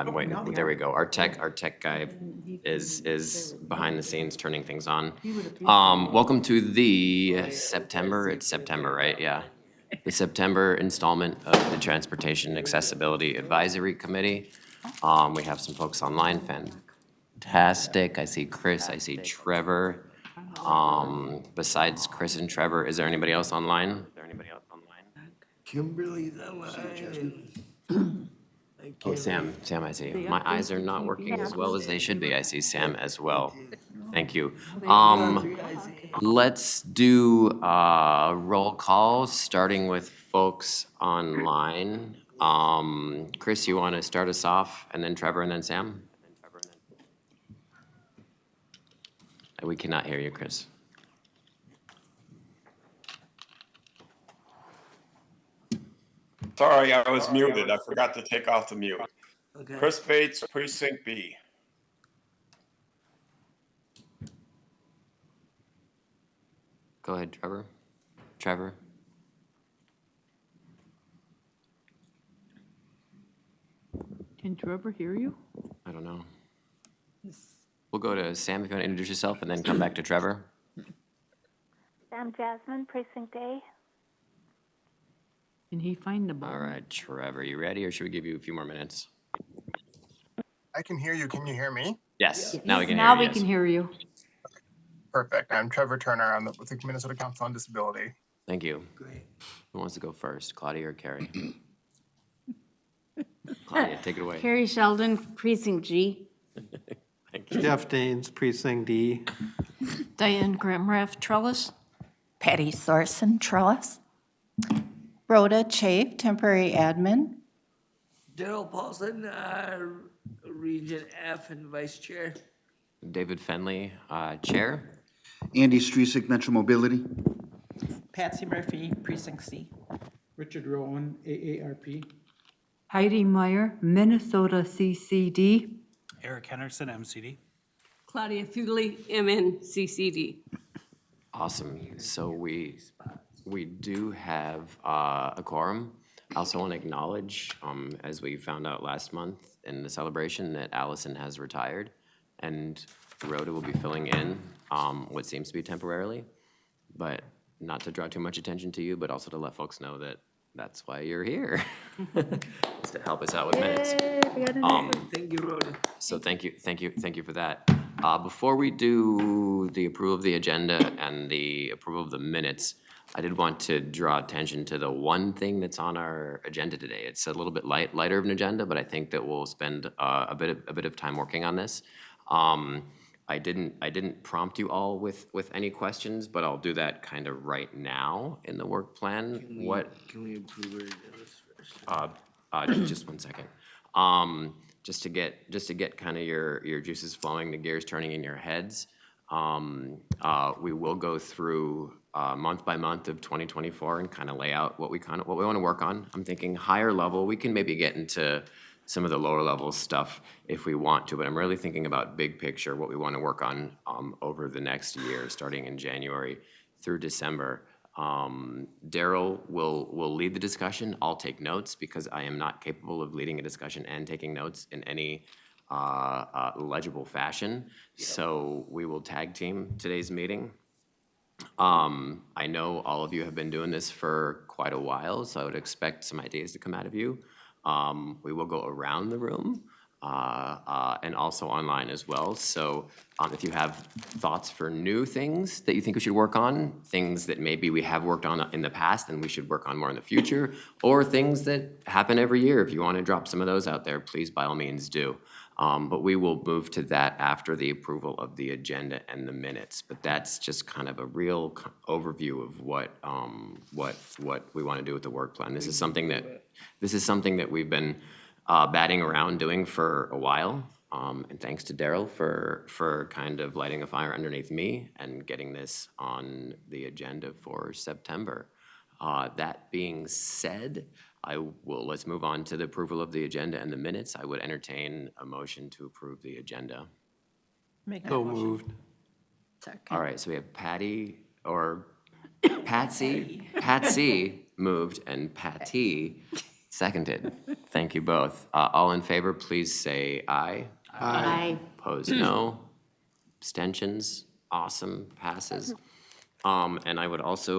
I'm waiting. There we go. Our tech guy is behind the scenes turning things on. Welcome to the September. It's September, right? Yeah. The September installment of the Transportation Accessibility Advisory Committee. We have some folks online. Fantastic. I see Chris. I see Trevor. Besides Chris and Trevor, is there anybody else online? Kimberly's online. Oh, Sam, I see you. My eyes are not working as well as they should be. I see Sam as well. Thank you. Let's do a roll call, starting with folks online. Chris, you want to start us off, and then Trevor, and then Sam? We cannot hear you, Chris. Sorry, I was muted. I forgot to take off the mute. Okay. Chris Bates, Precinct B. Go ahead, Trevor. Trevor? Can Trevor hear you? I don't know. We'll go to Sam if you want to introduce yourself, and then come back to Trevor. I'm Jasmine, Precinct A. Can he find the button? All right, Trevor, you ready, or should we give you a few more minutes? I can hear you. Can you hear me? Yes, now we can hear you. Now we yes. can hear you. Perfect. I'm Trevor Turner. I'm with the Minnesota Council on Disability. Thank you. Great. Who wants to go first, Claudia or Carrie? Claudia, take it away. Carrie Sheldon, Precinct G. Thank you. Jeff Danes, Precinct D. Diane Grimrath, Trellis. Patty Thorson, Trellis. Rhoda Chafe, Temporary Admin. Darrell Paulsen, Region F and Vice Chair. David Fenley, Chair. Andy Streisick, Metro Mobility. Patsy Murphy, Precinct C. Richard Rowan, AARP. Heidi Meyer, Minnesota CCD. Eric Henderson, MCD. Claudia Fugly, MNCCD. Awesome. So we do have a quorum. I also want to acknowledge, as we found out last month in the celebration, that Allison has retired, and Rhoda will be filling in what seems to be temporarily, but not to draw too much attention to you, but also to let folks know that that's why you're here, is to help us out with minutes. Thank you, Rhoda. So thank you for that. Before we do the approval of the agenda and the approval of the minutes, I did want to draw attention to the one thing that's on our agenda today. It's a little bit lighter of an agenda, but I think that we'll spend a bit of time working on this. I didn't prompt you all with any questions, but I'll do that kind of right now in the work plan. Can we approve our agendas first? Just 1 second. Just to get kind of your juices flowing, the gears turning in your heads. We will go through month by month of 2024 and kind of lay out what we want to work on. I'm thinking higher level. We can maybe get into some of the lower level stuff if we want to, but I'm really thinking about big picture, what we want to work on over the next year, starting in January through December. Darrell will lead the discussion. I'll take notes because I am not capable of leading a discussion and taking notes in any legible fashion. So we will tag team today's meeting. I know all of you have been doing this for quite a while, so I would expect some ideas to come out of you. We will go around the room and also online as well. So if you have thoughts for new things that you think we should work on, things that maybe we have worked on in the past and we should work on more in the future, or things that happen every year, if you want to drop some of those out there, please by all means do. But we will move to that after the approval of the agenda and the minutes. But that's just kind of a real overview of what we want to do with the work plan. This is something that we've been batting around doing for a while. And thanks to Darrell for kind of lighting a fire underneath me and getting this on the agenda for September. That being said, let's move on to the approval of the agenda and the minutes. I would entertain a motion to approve the agenda. So moved. All right, so we have Patsy moved, and Patty Seconded. Thank you both. All in favor, please say aye. Aye. Opposed, no. Abstentions? Awesome, passes. And I would also,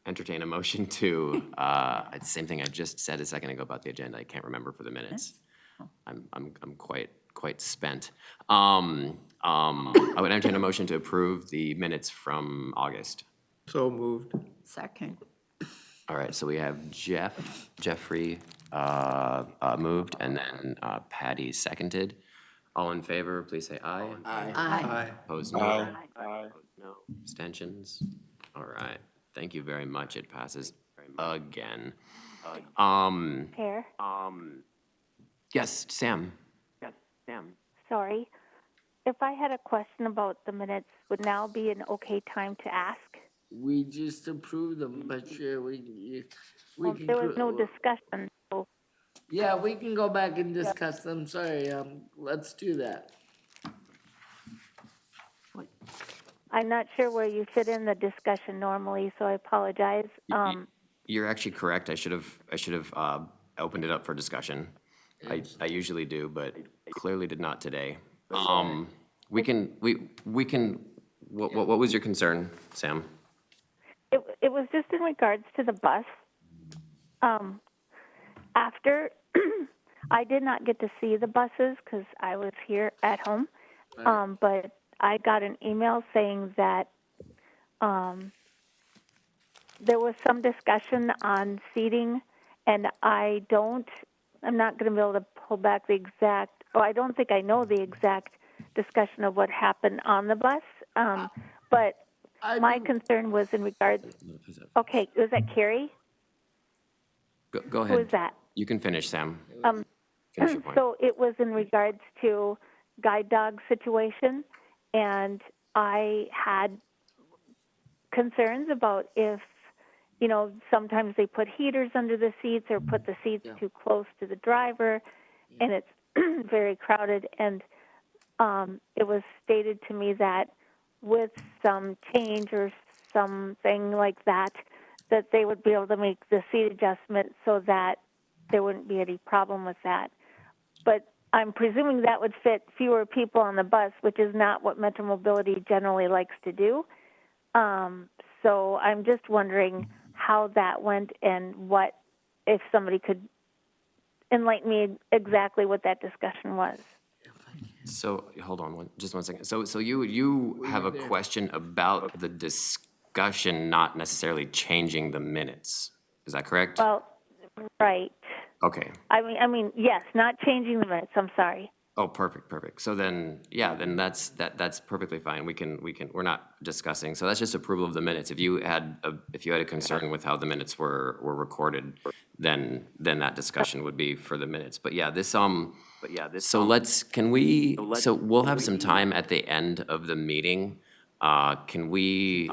entertain a motion to, it's the same thing I just said a second ago about the agenda. I can't remember for the minutes. I'm quite spent. I would entertain a motion to approve the minutes from August. So moved. Second. All right, so we have Jeffrey moved, and then Patty seconded. All in favor, please say aye. Aye. Opposed, no. Aye. No. Abstentions? All right, thank you very much. It passes again. Chair, Yes, Sam. sorry. If I had a question about the minutes, would now be an okay time to ask? We just approved them, but sure, we Well, can. there was no discussion, so Yeah, we can go back and discuss them. Sorry, let's do that. I'm not sure where you fit in the discussion normally, so I apologize. You're actually correct. I should have opened it up for discussion. I usually do, but clearly did not today. We can, what was your concern, Sam? It was just in regards to the bus. After, I did not get to see the buses because I was here at home, but I got an email saying that there was some discussion on seating, and I'm not going to be able to pull back the exact, I don't think I know the exact discussion of what happened on the bus, but my concern was in regards, okay, was that Carrie? Go ahead. Who was that? You can finish, Sam. Finish your point. So it was in regards to guide dog situation, and I had concerns about if, sometimes they put heaters under the seats or put the seats too close to the driver, and it's very crowded. And it was stated to me that with some change or something like that, that they would be able to make the seat adjustment so that there wouldn't be any problem with that. But I'm presuming that would fit fewer people on the bus, which is not what Metro Mobility generally likes to do. So I'm just wondering how that went and what, if somebody could enlighten me exactly what that discussion was. So, hold on just one second. So you have a question about the discussion, not necessarily changing the minutes. Is that correct? Well, right. Okay. I mean, yes, not changing the minutes. I'm sorry. Oh, perfect. So then, then that's perfectly fine. We're not discussing. So that's just approval of the minutes. If you had a concern with how the minutes were recorded, then that discussion would be for the minutes. But so we'll have some time at the end of the meeting. Can we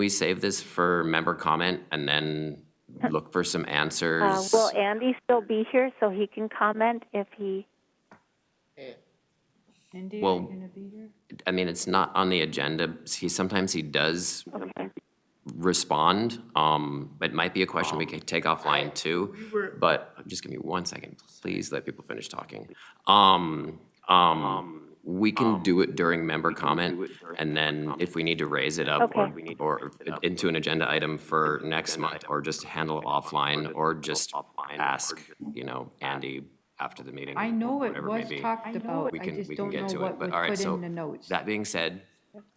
save this for member comment and then look for some answers? Will Andy still be here so he can comment if he... Andy, Well, are you gonna be here? I mean, it's not on the agenda. Sometimes he does Okay. respond. It might be a question we can take offline too, but just give me 1 second. Please let people finish talking. We can do it during member comment, and then if we need to raise it up or into an agenda item for next month, or just handle it offline, or just ask, Andy after the meeting. I know it whatever may was be. talked about, We I can just get don't know to it, what but was all right, put so in the notes. that being said,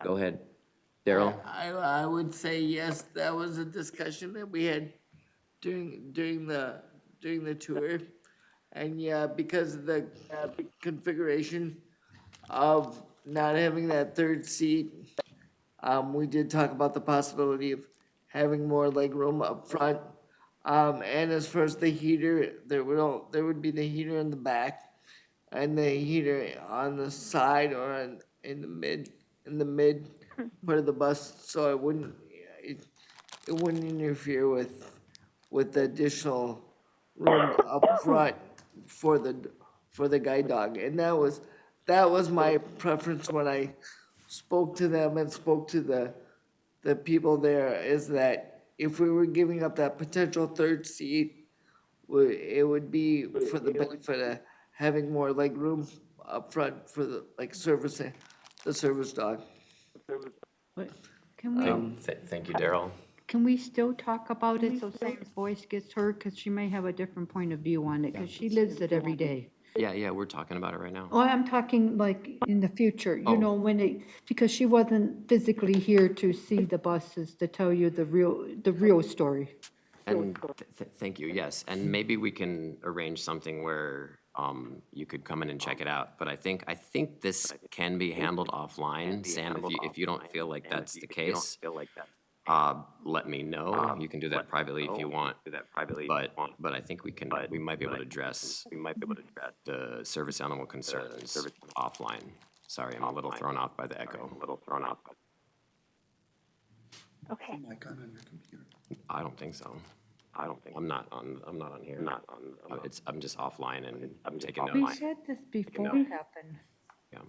go ahead. Darrell? I would say yes, that was a discussion that we had during the tour. And yeah, because of the configuration of not having that third seat, we did talk about the possibility of having more leg room up front. And as far as the heater, there would be the heater in the back and the heater on the side or in the mid part of the bus, so it wouldn't interfere with the additional room up front for the guide dog. And that was my preference when I spoke to them and spoke to the people there is that if we were giving up that potential third seat, it would be for the benefit of having more leg room up front for the, like, servicing, the service dog. But can Thank you, Darrell. can we still talk about it so Sam's voice gets heard? Because she may have a different point of view on it, because she lives it every day. Yeah, we're talking about it right now. Oh, I'm talking like in the future, Oh. you know, when it, because she wasn't physically here to see the buses, to tell you the real story. And thank you, yes. And maybe we can arrange something where you could come in and check it out. But I think this can be handled offline. Sam, if you don't feel like that's the case, let me know. You can do that privately if you want. But I think we might be able to address the service animal concerns offline. Sorry, I'm a little thrown off by the echo. Okay. I don't think so. I'm not on here. I'm just offline and I'm taking We notes. said this before it happened. Yeah.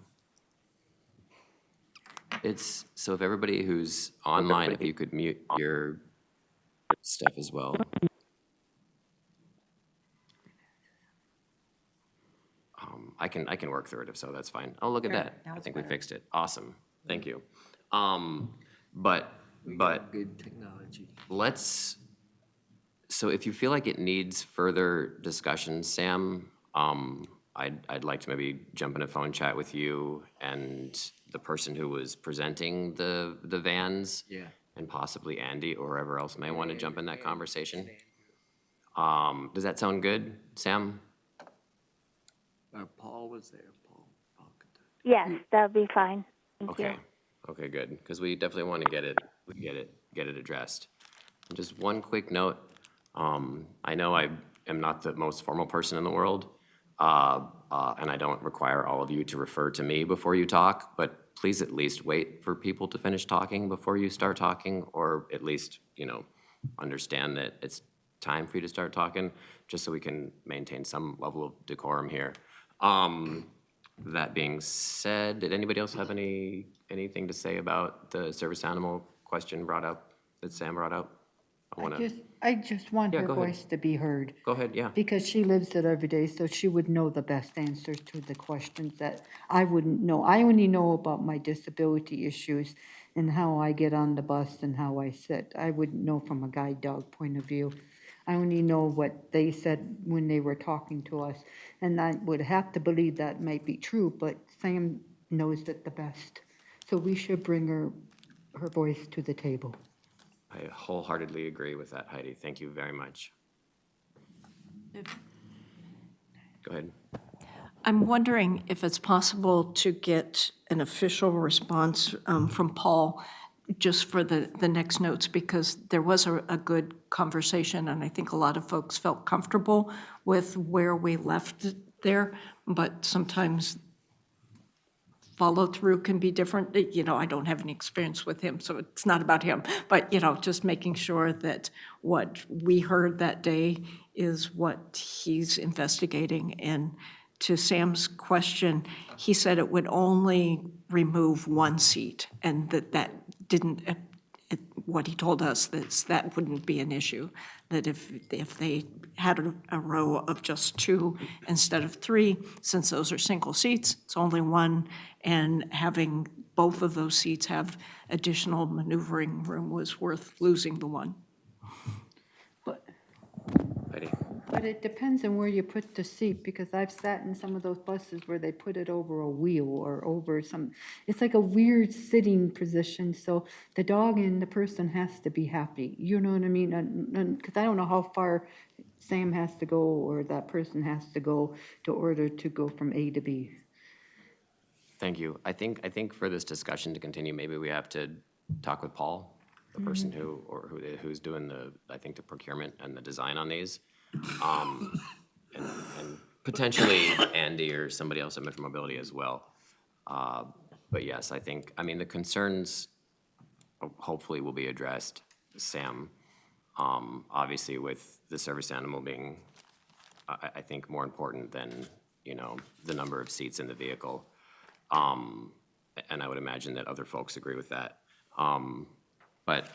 So if everybody who's online, if you could mute your stuff as well. I can work through it if so, that's fine. Oh, look at Sure, that. now I it's think we better. fixed it. Awesome. Thank you. But Good technology. so if you feel like it needs further discussion, Sam, I'd like to maybe jump in a phone chat with you and the person who was presenting the vans. Yeah. And possibly Andy or whoever else may want to jump in that conversation. Does that sound good, Sam? Paul was there, Paul could talk. Yes, that'd be fine. Thank you. Okay. Okay, good, because we definitely want to get it addressed. And just one quick note, I know I am not the most formal person in the world, and I don't require all of you to refer to me before you talk, but please at least wait for people to finish talking before you start talking, or at least, understand that it's time for you to start talking, just so we can maintain some level of decorum here. That being said, did anybody else have anything to say about the service animal question that Sam brought up? I just want Yeah, her go ahead. voice to be heard. Go ahead, yeah. Because she lives it every day, so she would know the best answers to the questions that I wouldn't know. I only know about my disability issues and how I get on the bus and how I sit. I wouldn't know from a guide dog point of view. I only know what they said when they were talking to us. And I would have to believe that might be true, but Sam knows it the best. So we should bring her voice to the table. I wholeheartedly agree with that, Heidi. Thank you very much. Go ahead. I'm wondering if it's possible to get an official response from Paul just for the next notes, because there was a good conversation, and I think a lot of folks felt comfortable with where we left it there, but sometimes follow-through can be different. I don't have any experience with him, so it's not about him. But, just making sure that what we heard that day is what he's investigating. And to Sam's question, he said it would only remove one seat, and that didn't, what he told us, that wouldn't be an issue. That if they had a row of just two instead of three, since those are single seats, it's only one, and having both of those seats have additional maneuvering room was worth losing the one. Heidi? But it depends on where you put the seat, because I've sat in some of those buses where they put it over a wheel or over it's like a weird sitting position, so the dog and the person has to be happy, you know what I mean? Because I don't know how far Sam has to go or that person has to go to order to go from A to B. Thank you. I think for this discussion to continue, maybe we have to talk with Paul, the person who's doing the procurement and the design on these. And potentially Andy or somebody else at Metro Mobility as well. But yes, the concerns hopefully will be addressed, Sam. Obviously with the service animal being, I think, more important than, the number of seats in the vehicle. And I would imagine that other folks agree with that. But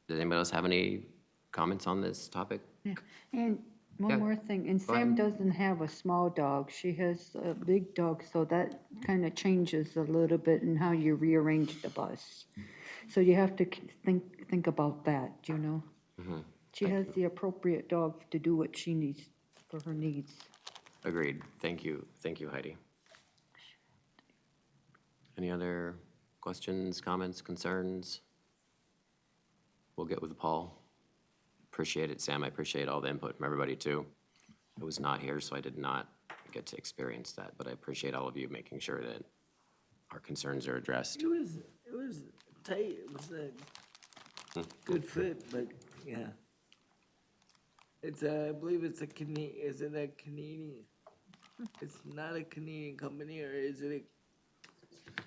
does anybody else have any comments on this topic? Yeah. And Yeah. one more thing, and Go ahead. Sam doesn't have a small dog, she has a big dog, so that kind of changes a little bit in how you rearrange the bus. So you have to think about that, you know? Mm-hmm. She has the appropriate dog to do what she needs for her needs. Agreed. Thank you, Heidi. Any other questions, comments, concerns? We'll get with Paul. Appreciate it, Sam. I appreciate all the input from everybody too. I was not here, so I did not get to experience that, but I appreciate all of you making sure that our concerns are addressed. It was tight, it was a good fit, but yeah. It's I believe it's a is it a Canadian? It's not a Canadian company, or is it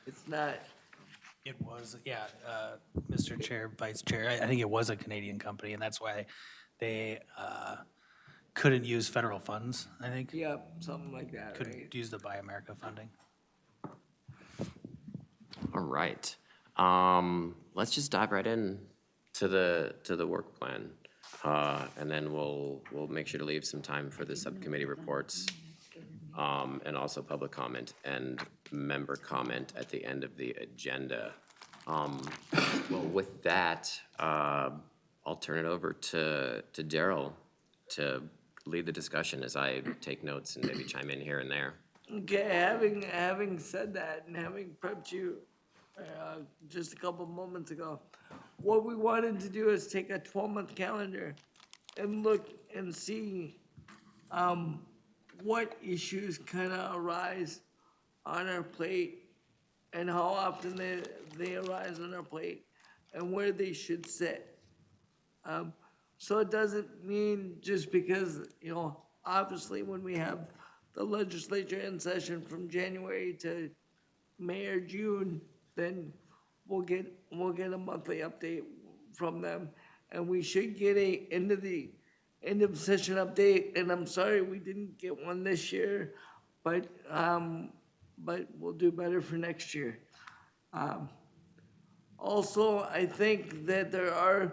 it's not. It was, yeah, Mr. Chair, Vice Chair, I think it was a Canadian company, and that's why they couldn't use federal funds, I think. Yeah, something like that, right? Couldn't use the Buy America funding. All right. Let's just dive right in to the work plan. And then we'll make sure to leave some time for the subcommittee reports, and also public comment and member comment at the end of the agenda. Well, with that, I'll turn it over to Darrell to lead the discussion as I take notes and maybe chime in here and there. Okay, having said that and having prepped you just a couple moments ago, what we wanted to do is take a 12-month calendar and look and see what issues kind of arise on our plate and how often they arise on our plate and where they should sit. So it doesn't mean just because, you know, obviously when we have the legislature in session from January to May or June, then we'll get a monthly update from them, and we should get a end of session update. And I'm sorry we didn't get one this year, but we'll do better for next year. Also, I think that there are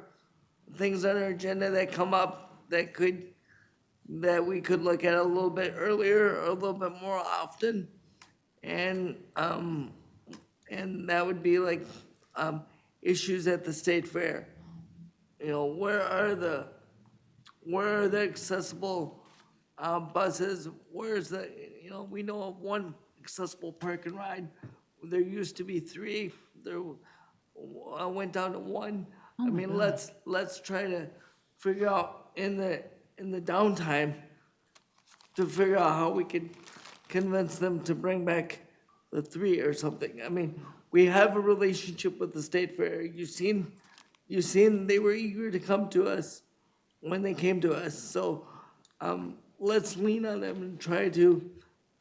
things on our agenda that come up that we could look at a little bit earlier or a little bit more often, and that would be like issues at the state fair. You know, where are the accessible buses? Where's the, you know, we know of one accessible park and ride. There used to be 3. I went down to 1. I mean, let's try to figure out in the downtime to figure out how we could convince them to bring back the 3 or something. I mean, we have a relationship with the state fair. You've seen they were eager to come to us when they came to us. So let's lean on them and try to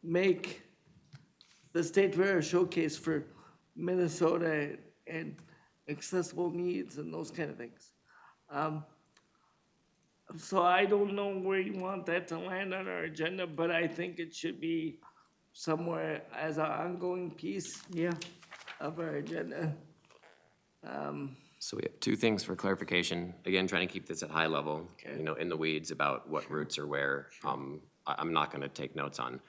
make the state fair a showcase for Minnesota and accessible needs and those kind of things. So I don't know where you want that to land on our agenda, but I think it should be somewhere as an ongoing piece of our agenda. So we have 2 things for clarification. Again, trying to keep this at high level, you know, in the weeds about what routes are where. I'm not going to take notes on.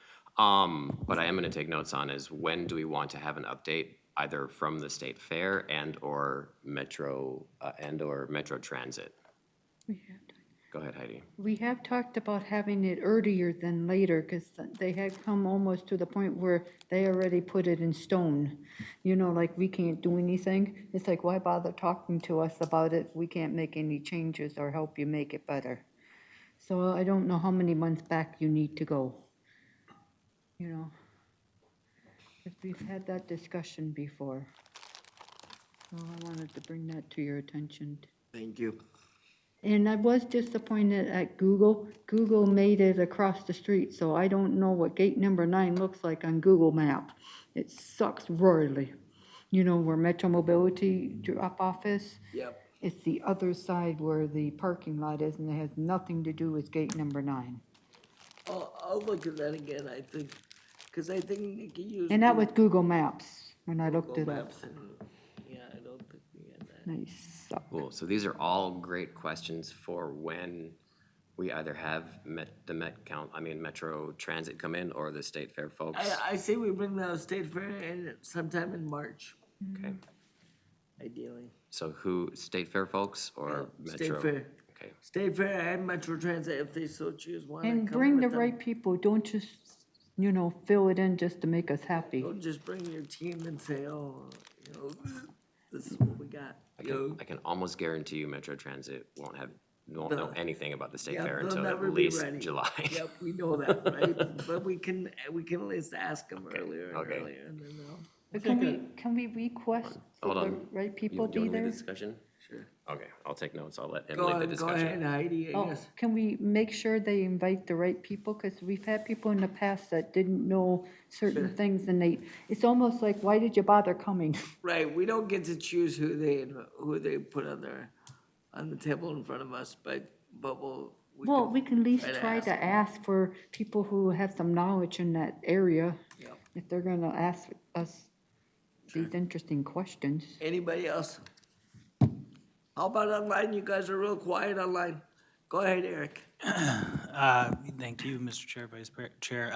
What I am going to take notes on is when do we want to have an update, either from the state fair and or Metro Transit. Go ahead, Heidi. We have talked about having it earlier than later, because they had come almost to the point where they already put it in stone. You know, like, we can't do anything. It's like, why bother talking to us about it? We can't make any changes or help you make it better. So I don't know how many months back you need to go. You know, because we've had that discussion before. So I wanted to bring that to your attention. Thank you. And I was disappointed at Google. Google made it across the street, so I don't know what gate number 9 looks like on Google Map. It sucks royally. You know where Metro Mobility drop-off is? Yep. It's the other side where the parking lot is, and it has nothing to do with gate number 9. I'll look at that again, I think, because I think you can use. And that was Google Maps, when I looked Google it up. Maps and, yeah, I don't think we had that. I suck. Cool, so these are all great questions for when we either have Metro Transit come in or the State Fair folks. I say we bring the state fair in sometime in March, Okay, ideally. so State Fair folks or Metro? State fair. Okay, State fair and Metro Transit, if they so choose, want to come And bring the with them. right people, don't just, fill it in just to make us happy. Don't just bring your team and say, oh, this is what we got. I can almost guarantee you Metro Transit won't know anything about the State Yeah, Fair they'll until at never be least ready. July. Yep, we know that, right? But we can at least ask them earlier and okay. earlier, and then they'll. But can we request Hold that the on. right people Do be you want me to there? discussion? Sure. Okay, I'll take notes. I'll let him Go lead the ahead, discussion. Heidi, I Oh, guess. can we make sure they invite the right people? Because we've had people in the past that didn't know certain things and it's almost like, why did you bother coming? Right, we don't get to choose who they put on the table in front of us, but Well, we can at least try try to to ask for people who have some knowledge in that area. Yep. If they're gonna ask us these interesting questions. Anybody else? How about online? You guys are real quiet online. Go ahead, Eric. Thank you, Mr. Chair, Vice Chair.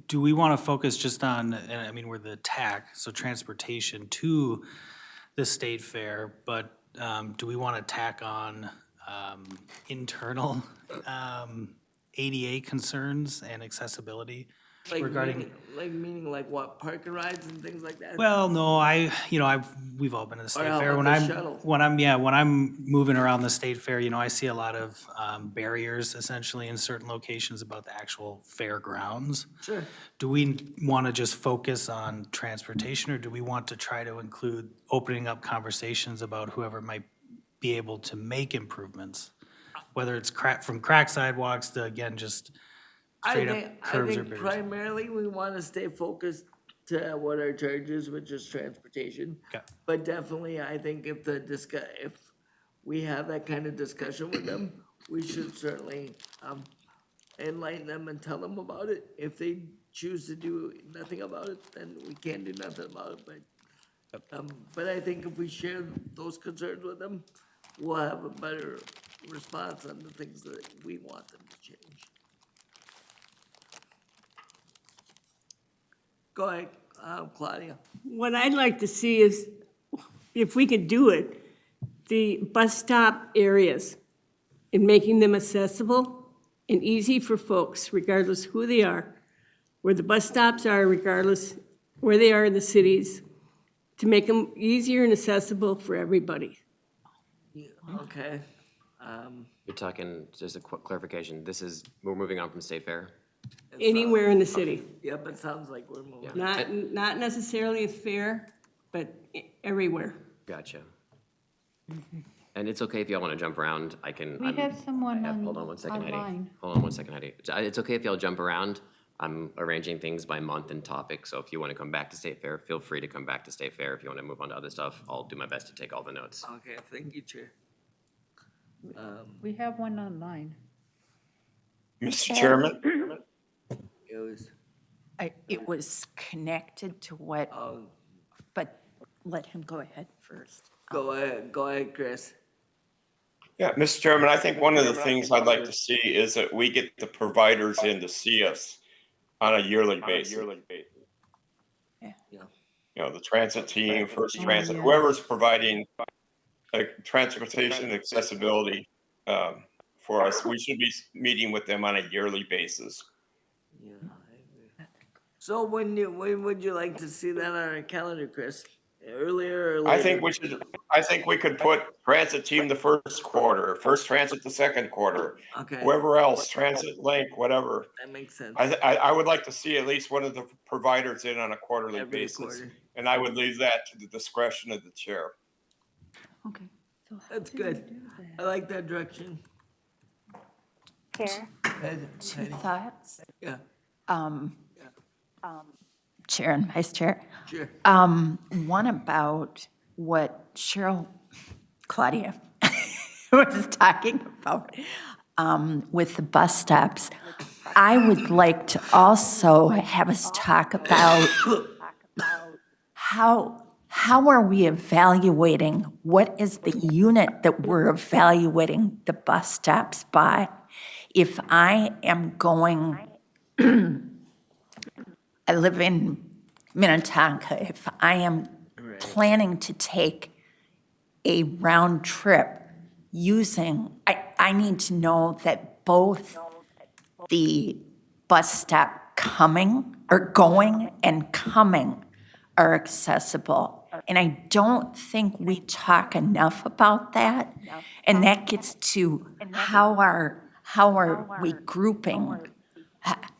Do we want to focus just on, we're the TAAC, so transportation to the state fair, but do we want to tack on internal ADA concerns and accessibility regarding? Meaning like what, park and rides and things like that? Well, no, we've all been to the state how fair. about the shuttle? When I'm moving around the state fair, I see a lot of barriers essentially in certain locations about the actual fairgrounds. Sure. Do we want to just focus on transportation, or do we want to try to include opening up conversations about whoever might be able to make improvements? Whether it's from crack sidewalks to, again, just straight up curbs or I think barriers. primarily we want to stay focused to what our charge is, which is transportation. Okay. But definitely, I think if we have that kind of discussion with them, we should certainly enlighten them and tell them about it. If they choose to do nothing about it, then we can't do nothing about it. But I think if we share those concerns with them, we'll have a better response on the things that we want them to change. Go ahead, Claudia. What I'd like to see is, if we could do it, the bus stop areas and making them accessible and easy for folks, regardless who they are, where the bus stops are, regardless where they are in the cities, to make them easier and accessible for everybody. Okay. You're talking, just a quick clarification, we're moving on from State Fair? Anywhere in the city. Yep, it sounds like we're moving. Not necessarily a fair, but everywhere. Gotcha. And it's okay if y'all want to jump around, We have someone hold on one second, Heidi. online. Hold on one second, Heidi. It's okay if y'all jump around. I'm arranging things by month and topic, so if you want to come back to State Fair, feel free to come back to State Fair. If you want to move on to other stuff, I'll do my best to take all the notes. Okay, thank you, Chair. We have one online. Mr. Chairman? It was connected to what, but let him go ahead first. Go ahead, Chris. Yeah, Mr. Chairman, I think one of the things I'd like to see is that we get the providers in to see us on a yearly basis. Yeah. The transit team, First Transit, whoever's providing transportation accessibility for us, we should be meeting with them on a yearly basis. Yeah, I agree. So when would you like to see that on our calendar, Chris? Earlier or later? I think we could put transit team the first quarter, First Transit the second quarter. Okay. Whoever else, Transit Link, whatever. That makes sense. I would like to see at least one of the providers in on a quarterly Every basis. quarter. And I would leave that to the discretion of the chair. Okay. So how That's do we good. do that? I like that direction. Chair. Two thoughts, Yeah, Chair and Vice Chair. sure. One about what Claudia was talking about with the bus stops. I would like to also have us talk about how how are we evaluating? What is the unit that we're evaluating the bus stops by? If I am going, I live in Minnetonka, if I am planning to take a round trip using, I need to know that both the bus stop coming or going and coming are accessible. And I don't think we talk enough about that. And that gets to how are we grouping?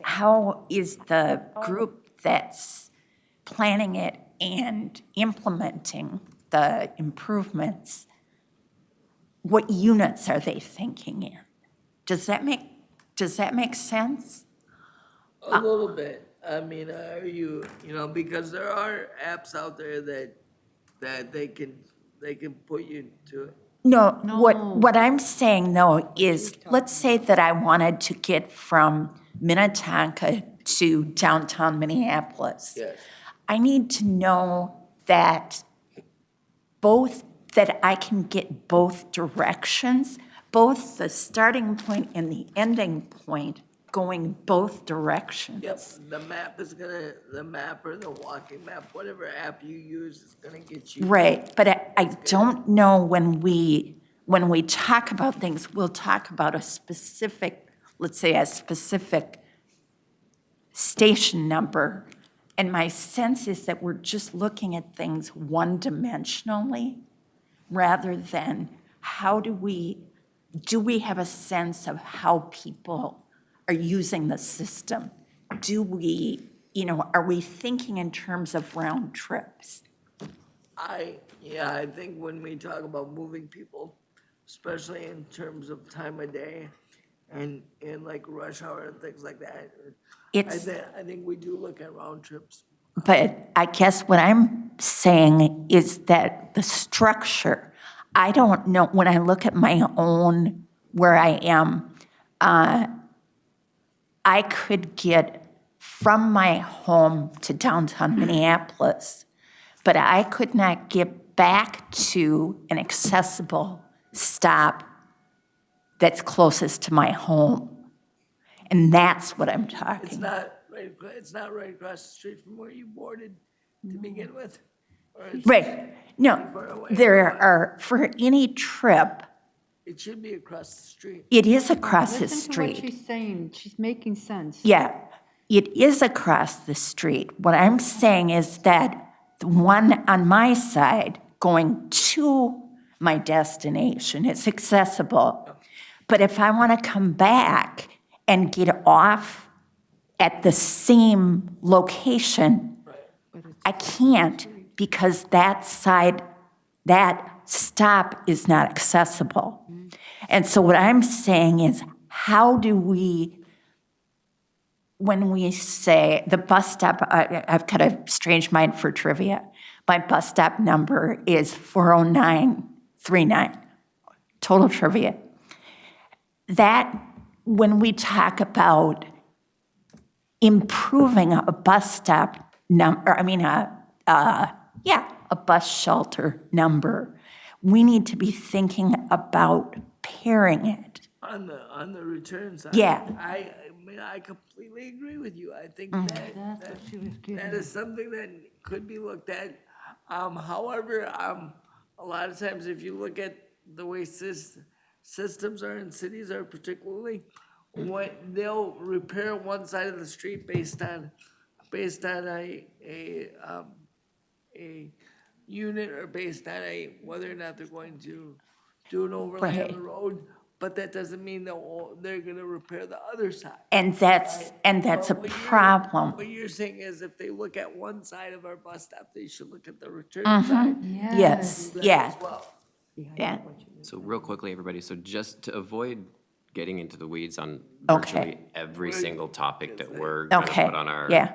How is the group that's planning it and implementing the improvements, what units are they thinking in? Does that make sense? A little bit. I mean, are you know, because there are apps out there that they can put you to. No, what I'm saying though is, let's say that I wanted to get from Minnetonka to downtown Minneapolis. Yes. I need to know that I can get both directions, both the starting point and the ending point going both directions. Yep, the map or the walking map, whatever app you use is gonna get you. Right, but I don't know when we talk about things, we'll talk about a specific, let's say a specific station number. And my sense is that we're just looking at things one-dimensionally rather than do we have a sense of how people are using the system? Do we, are we thinking in terms of round trips? I think when we talk about moving people, especially in terms of time of day and like rush hour and things like that, I think we do look at round trips. But I guess what I'm saying is that the structure, I don't know, when I look at my own, where I am, I could get from my home to downtown Minneapolis, but I could not get back to an accessible stop that's closest to my home. And that's what I'm talking It's about. not right across the street from where you boarded to begin with. Or it's Right. No, far away. there are, for any trip, It should be across the street. it is across the Listen to what street. she's saying. She's making sense. Yeah, it is across the street. What I'm saying is that the one on my side going to my destination is accessible. But if I want to come back and get off at the same location, I can't because that stop is not accessible. And so what I'm saying is, how do we, when we say the bus stop, I've got a strange mind for trivia. My bus stop number is 40939. Total trivia. That, when we talk about improving a bus stop number, a bus shelter number, we need to be thinking about pairing it. On the return side. Yeah. I mean, I completely agree with you. I think that is something that could be looked at. However, a lot of times if you look at the way systems are in cities are particularly, when they'll repair one side of the street based on a unit or based on whether or not they're going to do an overlay on the road, but that doesn't mean they're gonna repair the other side. And that's a problem. What you're saying is if they look at one side of our bus stop, they should look at the return side. Yes, as yeah, well. yeah. So real quickly, everybody, so just to avoid getting into the weeds on Okay. virtually every single topic that we're gonna Okay, put on yeah.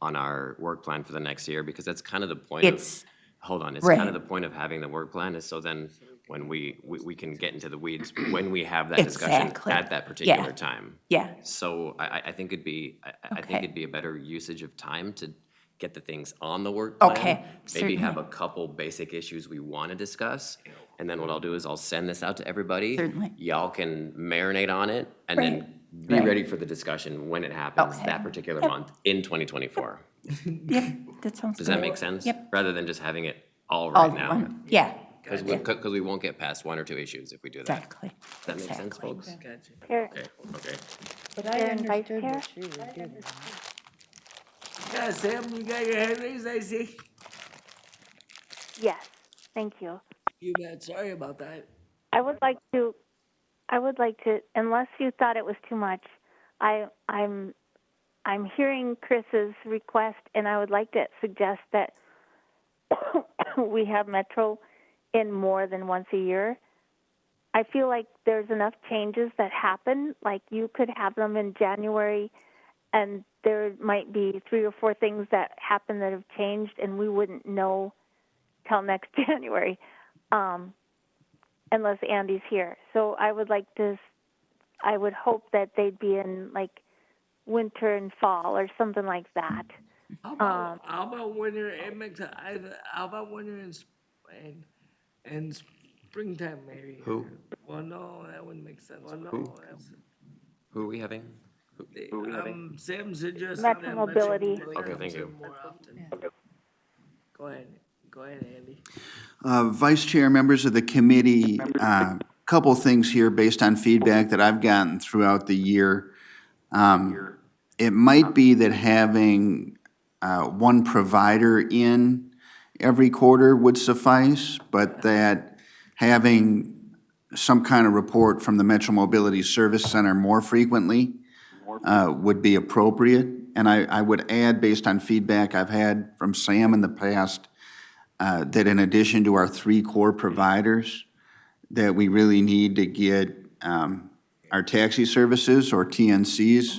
our work plan for the next year, because that's kind of the point It's- of, hold on, it's right. kind of the point of having the work plan is so then when we can get into the weeds, when we have that discussion Exactly. at that particular Yeah. time. Yeah. So I think it'd be, I think Okay. it'd be a better usage of time to get the things on the work plan. Okay, Maybe have a certainly. couple basic issues we want to discuss. And then what I'll do is I'll send this out to everybody. Certainly. Y'all can marinate on it and Right. then be Right. ready for the discussion when it happens Okay. that particular month in 2024. Yep, that sounds good. Does that make sense? Yep. Rather than just having it all All right now. one, yeah, Because we won't get past one or two issues if we do that. exactly. Does that make sense, Exactly. folks? Gotcha. Chair, Okay, okay. But Chair and Vice Chair? Yeah, Sam, you got your hand raised, I see. yes, thank you. You bet, sorry about that. I would like to, unless you thought it was too much, I'm hearing Chris's request, and I would like to suggest that we have Metro in more than once a year. I feel like there's enough changes that happen, like you could have them in January, and there might be 3 or 4 things that happen that have changed, and we wouldn't know till next January. Unless Andy's here. So I would hope that they'd be in like winter and fall or something like that. How about winter, how about winter and springtime maybe? Who? Well, no, that wouldn't make sense. Who are we having? Sam suggested. Metro that Mobility. Okay, thank you. More often. Go ahead, Andy. Vice Chair, members of the committee, couple things here based on feedback that I've gotten throughout the year. It might be that having one provider in every quarter would suffice, but that having some kind of report from the Metro Mobility Service Center more frequently would be appropriate. And I would add, based on feedback I've had from Sam in the past, that in addition to our 3 core providers, that we really need to get our taxi services or TNCs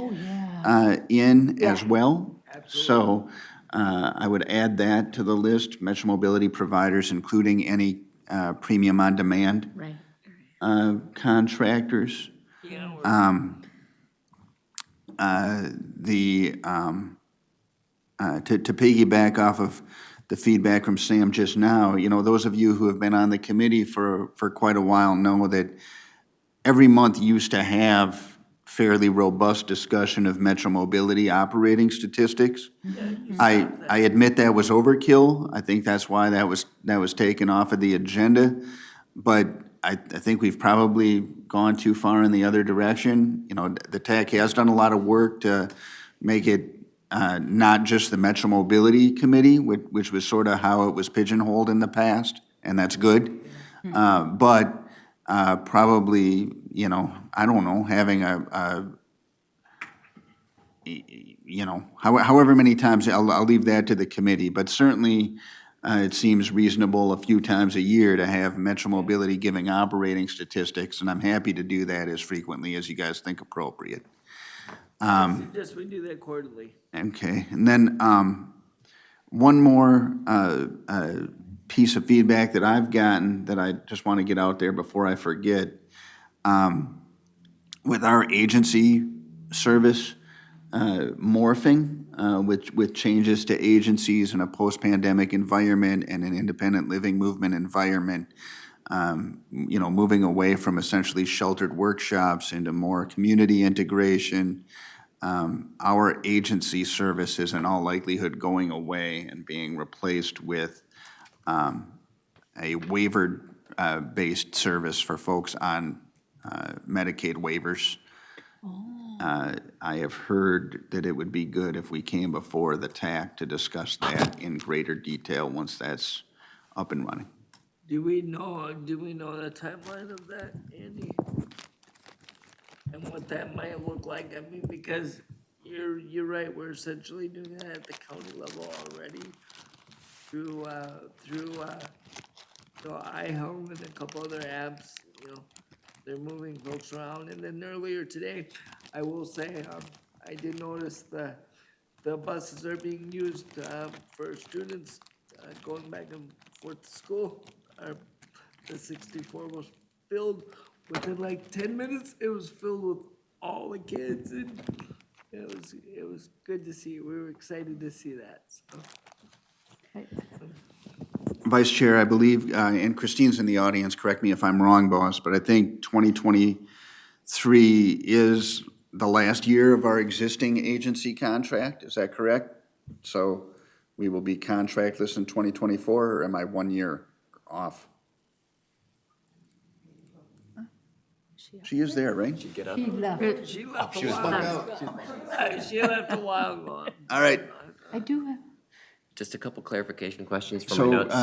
in as well. So I would add that to the list, Metro Mobility providers, including any premium on demand Right. contractors. To piggyback off of the feedback from Sam just now, you know, those of you who have been on the committee for quite a while know that every month used to have fairly robust discussion of Metro Mobility operating statistics. I admit that was overkill. I think that's why that was taken off of the agenda. But I think we've probably gone too far in the other direction. You know, the TAAC has done a lot of work to make it not just the Metro Mobility Committee, which was sort of how it was pigeonholed in the past, and that's good. But probably, you know, I don't know, having you know, however many times, I'll leave that to the committee, but certainly it seems reasonable a few times a year to have Metro Mobility giving operating statistics, and I'm happy to do that as frequently as you guys think appropriate. Just we do that quarterly. Okay, and then one more piece of feedback that I've gotten that I just want to get out there before I forget. With our agency service morphing, with changes to agencies in a post-pandemic environment and an independent living movement environment, you know, moving away from essentially sheltered workshops into more community integration, our agency service is in all likelihood going away and being replaced with a waiver-based service for folks on Medicaid waivers. I have heard that it would be good if we came before the TAAC to discuss that in greater detail once that's up and running. Do we know the timeline of that, Andy? And what that might look like? I mean, because you're right, we're essentially doing that at the county level already through iHome and a couple other apps, you know, they're moving folks around. And then earlier today, I will say, I did notice the buses are being used for students going back and forth to school. The 64 was filled within like 10 minutes. It was filled with all the kids, and It was good to see. We were excited to see that, so. Vice Chair, I believe, and Christine's in the audience, correct me if I'm wrong, boss, but I think 2023 is the last year of our existing agency contract. Is that correct? So we will be contractless in 2024, or am I 1 year off? She is there, right? Get up. She left. She left a while. She left a while ago. All right. I do have, Just a couple clarification questions from So, my notes.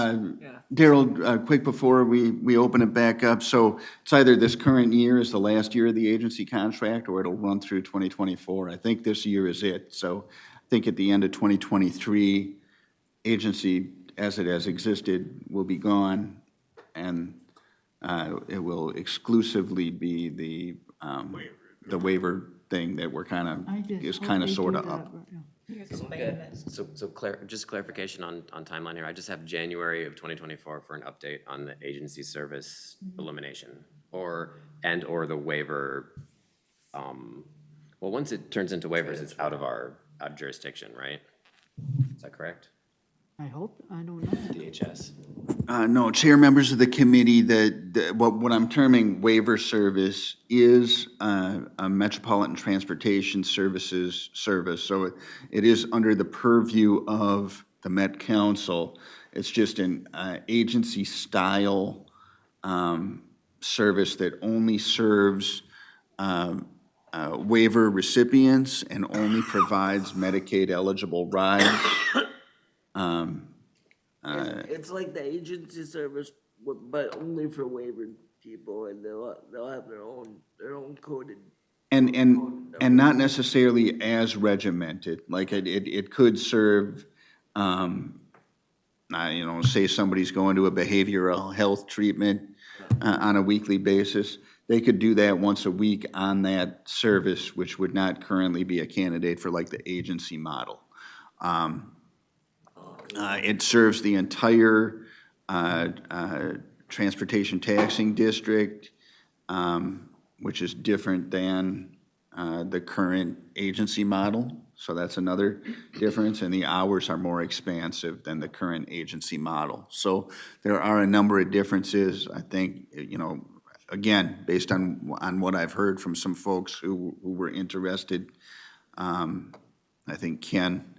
Darrell, quick before we open it back up, so it's either this current year is the last year of the agency contract, or it'll run through 2024. I think this year is it. So I think at the end of 2023, agency as it has existed will be gone, and it will exclusively be the waiver thing that we're kind of, is kind of sort of up. So just clarification on timeline here. I just have January of 2024 for an update on the agency service elimination or the waiver. Well, once it turns into waivers, it's out of our jurisdiction, right? Is that correct? I hope, I don't know. DHS. No, chair, members of the committee, what I'm terming waiver service is a Metropolitan Transportation Services service. So it is under the purview of the Met Council. It's just an agency-style service that only serves waiver recipients and only provides Medicaid-eligible rides. It's like the agency service, but only for waivered people, and they'll have their own coded. And not necessarily as regimented, like it could serve, say somebody's going to a behavioral health treatment on a weekly basis. They could do that once a week on that service, which would not currently be a candidate for like the agency model. It serves the entire transportation taxing district, which is different than the current agency model. So that's another difference, and the hours are more expansive than the current agency model. So there are a number of differences. I think, again, based on what I've heard from some folks who were interested, I think Ken,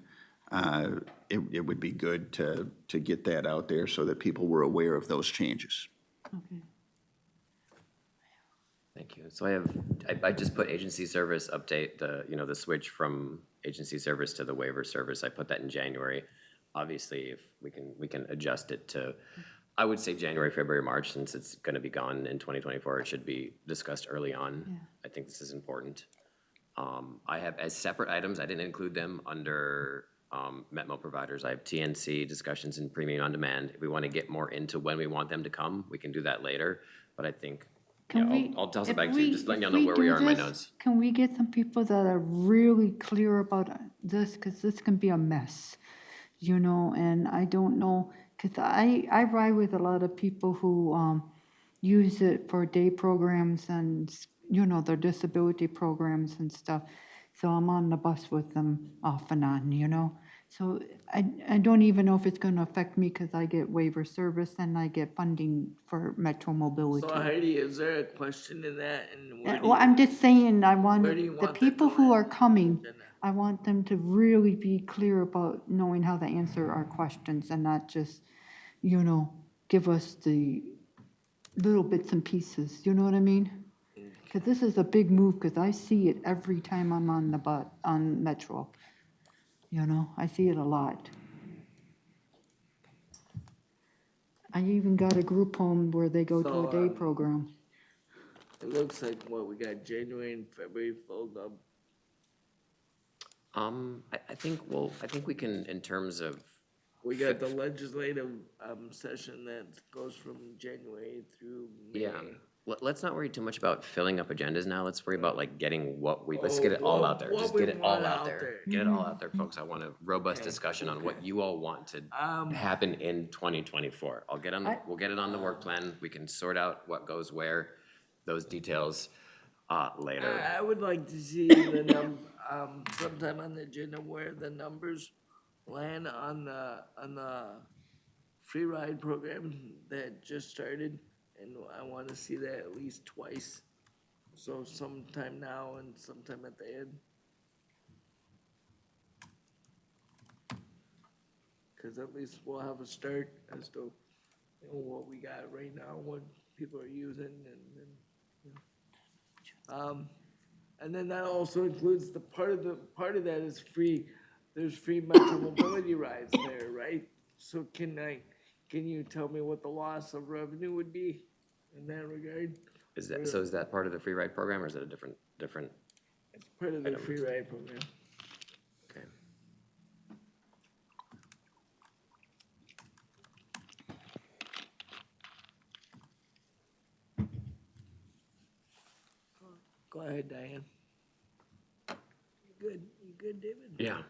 it would be good to get that out there so that people were aware of those changes. Okay. Thank you. So I just put agency service update, the switch from agency service to the waiver service. I put that in January. Obviously, if we can adjust it to, I would say January, February, March, since it's going to be gone in 2024. It should be discussed early on. Yeah. I think this is important. I have as separate items, I didn't include them under Metmo providers. I have TNC discussions and premium on demand. If we want to get more into when we want them to come, we can do that later. But I think, I'll toss it back to you, just letting y'all know where we are in my notes. Can we get some people that are really clear about this, because this can be a mess, and I don't know, because I ride with a lot of people who use it for day programs and, their disability programs and stuff. So I'm on the bus with them off and on, So I don't even know if it's going to affect me, because I get waiver service and I get funding for Metro Mobility. So Heidi, is there a question in that? And Well, I'm just saying, I want where do you the want that people to who land? are coming, I want them to really be clear about knowing how to answer our questions and not just, give us the little bits and pieces, you know what I mean? Because this is a big move, because I see it every time I'm on the bus, on Metro. I see it a lot. I even got a group home where they go to a day program. It looks like we got January and February filled up. I think we can, in terms of. We got the legislative session that goes from January through May. Yeah. Let's not worry too much about filling up agendas now. Let's worry about getting let's get it all out there. Just get it all out there. Get it all out there, folks. I want a robust discussion on what you all want to happen in 2024. We'll get it on the work plan. We can sort out what goes where, those details. later. I would like to see the sometime on the agenda where the numbers land on the free ride program that just started, and I want to see that at least twice. So sometime now and sometime at the end. Because at least we'll have a start as to what we got right now, what people are using, and then that also includes the part of that is free. There's free Metro mobility rides there, right? So can you tell me what the loss of revenue would be in that regard? Is that part of the free ride program, or is it a different? It's part of the free ride program. Okay. Go ahead, Diane. You good, David? Yeah.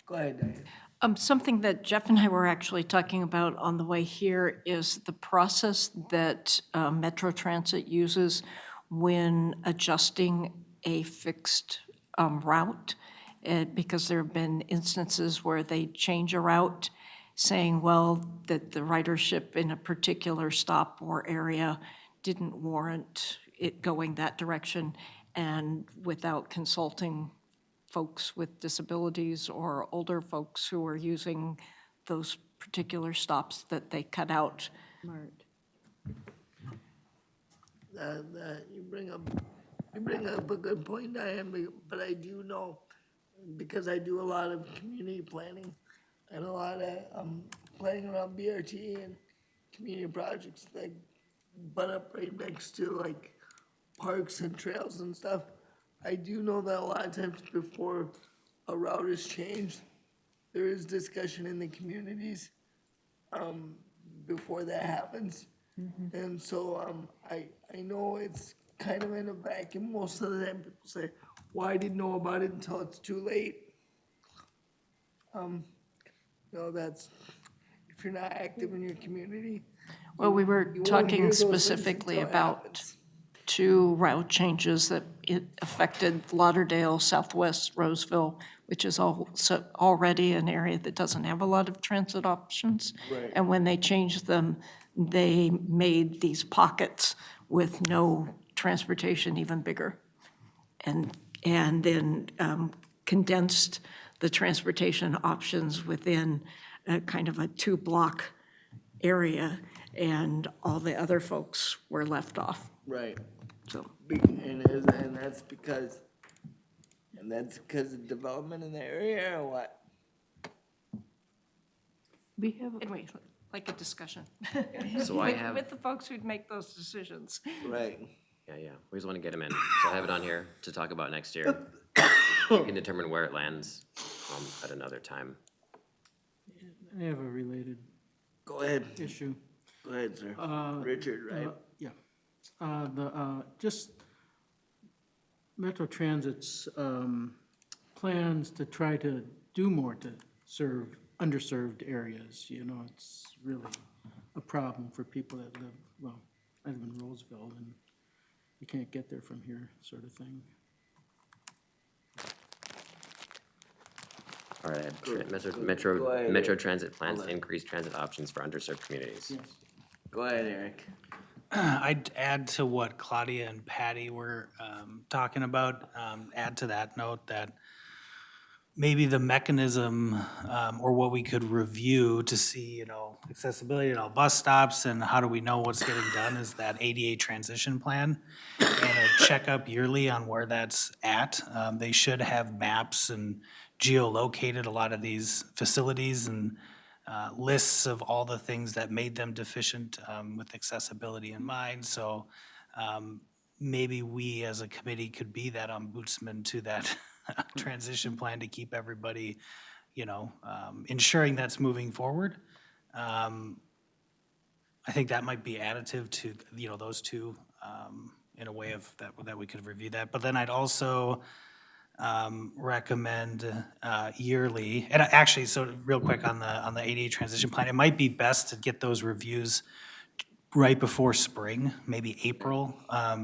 Go ahead, Diane. Something that Jeff and I were actually talking about on the way here is the process that Metro Transit uses when adjusting a fixed route. Because there have been instances where they change a route, saying, well, that the ridership in a particular stop or area didn't warrant it going that direction, and without consulting folks with disabilities or older folks who are using those particular stops, that they cut out. You bring up a good point, Diane, but I do know, because I do a lot of community planning and a lot of planning around BRT and community projects that butt up right next to like parks and trails and stuff. I do know that a lot of times before a route is changed, there is discussion in the communities before that happens. And so I know it's kind of in a vacuum. Most of the time people say, well, I didn't know about it until it's too late. That's, if you're not active in your community. Well, we were you won't hear talking those things specifically until it about happens. 2 route changes that it affected Lauderdale, Southwest Roseville, which is also already an area that doesn't have a lot of transit options. Right. And when they changed them, they made these pockets with no transportation even bigger. And then condensed the transportation options within a kind of a 2-block area, and all the other folks were left off. Right. So, And that's because of development in the area or what? we have. Anyway, like a discussion. So I have. With the folks who'd make those decisions. Right. Yeah. We just want to get them in. So I have it on here to talk about next year. You can determine where it lands at another time. I have a related Go ahead. issue. Go ahead, sir. Richard, right? Yeah. Just Metro Transit's plans to try to do more to serve underserved areas. It's really a problem for people that live, I live in Roseville, and you can't get there from here, sort of thing. All right, Go ahead, Metro Eric. Transit plans to Hold on. increase transit options for underserved communities. Yes. Go ahead, Eric. I'd add to what Claudia and Patty were talking about, add to that note that maybe the mechanism or what we could review to see, accessibility at all bus stops and how do we know what's getting done is that ADA transition plan and a checkup yearly on where that's at. They should have maps and geolocated a lot of these facilities and lists of all the things that made them deficient with accessibility in mind. So maybe we as a committee could be that ombudsman to that transition plan to keep everybody, ensuring that's moving forward. I think that might be additive to, those two in a way of that we could review that. But then I'd also recommend yearly, and actually, so real quick on the ADA transition plan, it might be best to get those reviews right before spring, maybe April,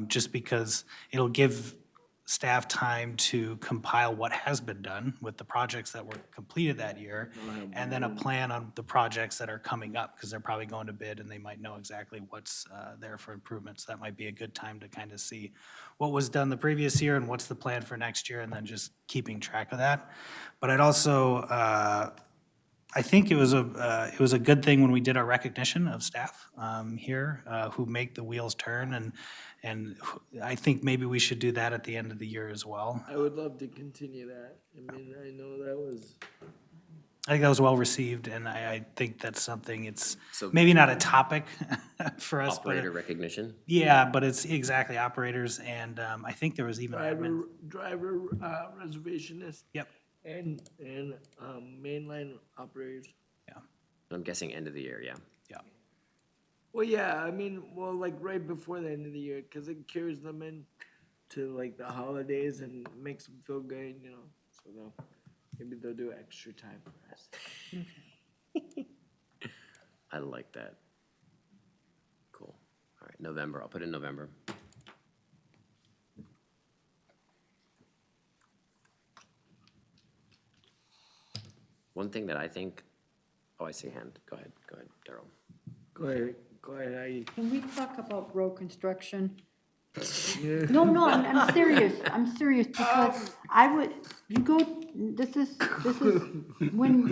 just because it'll give staff time to compile what has been done with the projects that were completed that year, and then a plan on the projects that are coming up, because they're probably going to bid and they might know exactly what's there for improvements. That might be a good time to kind of see what was done the previous year and what's the plan for next year, and then just keeping track of that. But I'd also, I think it was a good thing when we did our recognition of staff here who make the wheels turn, and I think maybe we should do that at the end of the year as well. I would love to continue that. I mean, I know that was, I think that was well received, and I think that's something, it's So- maybe not a topic for us, but Operator recognition? yeah, but it's exactly operators, and I think there was even admin. driver reservationist. Yep. And mainline operators. I'm guessing end of the year, yeah. Yeah. Well, yeah, I mean, well, like right before the end of the year, because it carries them in to like the holidays and makes them feel good, you know. So maybe they'll do extra time for us. I like that. Cool. All right, November, I'll put in November. One thing that I think, oh, I see a hand. Go ahead, Darrell. Go ahead, Heidi. Can we talk about road construction? No, I'm serious, because this is, when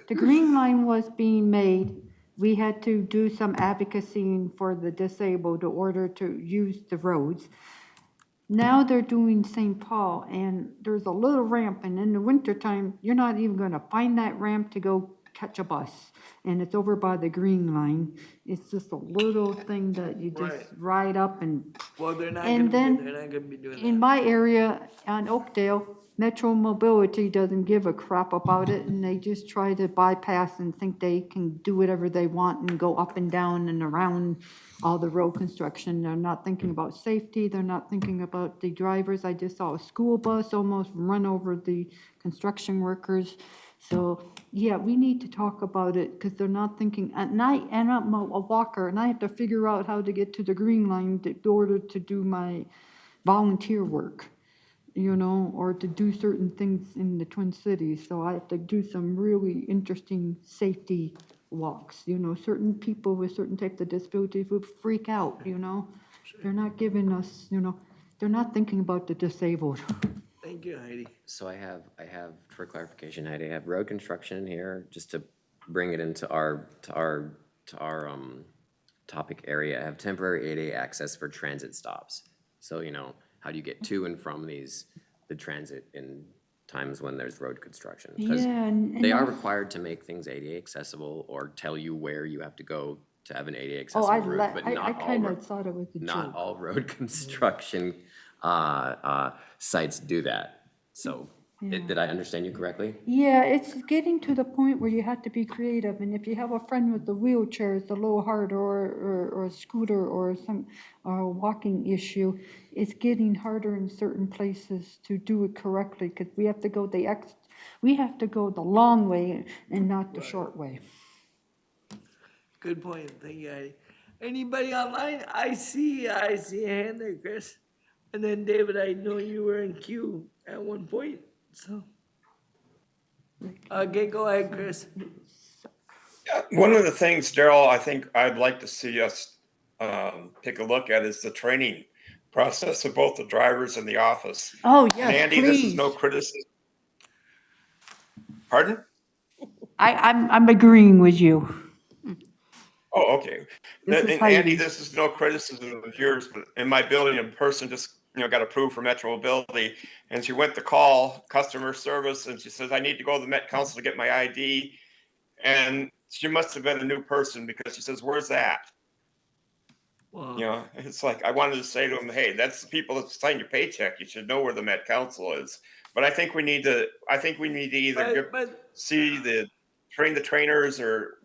the green line was being made, we had to do some advocacy for the disabled in order to use the roads. Now they're doing St. Paul, and there's a little ramp, and in the wintertime, you're not even gonna find that ramp to go catch a bus. And it's over by the green line. It's just a little thing that you just ride up and. Well, they're not And gonna then be doing in that. my area on Oakdale, Metro Mobility doesn't give a crap about it, and they just try to bypass and think they can do whatever they want and go up and down and around all the road construction. They're not thinking about safety, they're not thinking about the drivers. I just saw a school bus almost run over the construction workers. So, yeah, we need to talk about it, because they're not thinking, and I'm a walker, and I have to figure out how to get to the green line in order to do my volunteer work, you know, or to do certain things in the Twin Cities. So I have to do some really interesting safety walks, you know. Certain people with certain types of disabilities would freak out, you know. They're not giving us, you know, they're not thinking about the disabled. Thank you, Heidi. So I have, for clarification, Heidi, I have road construction here, just to bring it into our topic area. I have temporary 8A access for transit stops. So, you know, how do you get to and from the transit in times when there's road construction? Because Yeah, and they are required to make things ADA accessible or tell you where you have to go to have an ADA Oh, accessible route, but I not all kind road. of thought it was a Not joke. all road construction sites do that. So, did I understand you correctly? Yeah, it's getting to the point where you have to be creative, and if you have a friend with a wheelchair, it's a little hard, or a scooter, or a walking issue, it's getting harder in certain places to do it correctly, because we have to go the long way and not the short way. Good point. Thank you, Heidi. Anybody online? I see a hand there, Chris. And then David, I know you were in queue at one point, so. Okay, go ahead, Chris. One of the things, Darrell, I think I'd like to see us take a look at is the training process of both the drivers and the office. Oh, And yes, Andy, this is please. no criticism. Pardon? I'm agreeing with you. Oh, okay. This is And Heidi. Andy, this is no criticism of yours, but in my building, a person just, got approved for Metro Mobility, and she went to call customer service, and she says, I need to go to the Met Council to get my ID. And she must have been a new person, because she says, where's that? Wow. It's like, I wanted to say to them, hey, that's the people that sign your paycheck. You should know where the Met Council is. But I think we need to either train the trainers or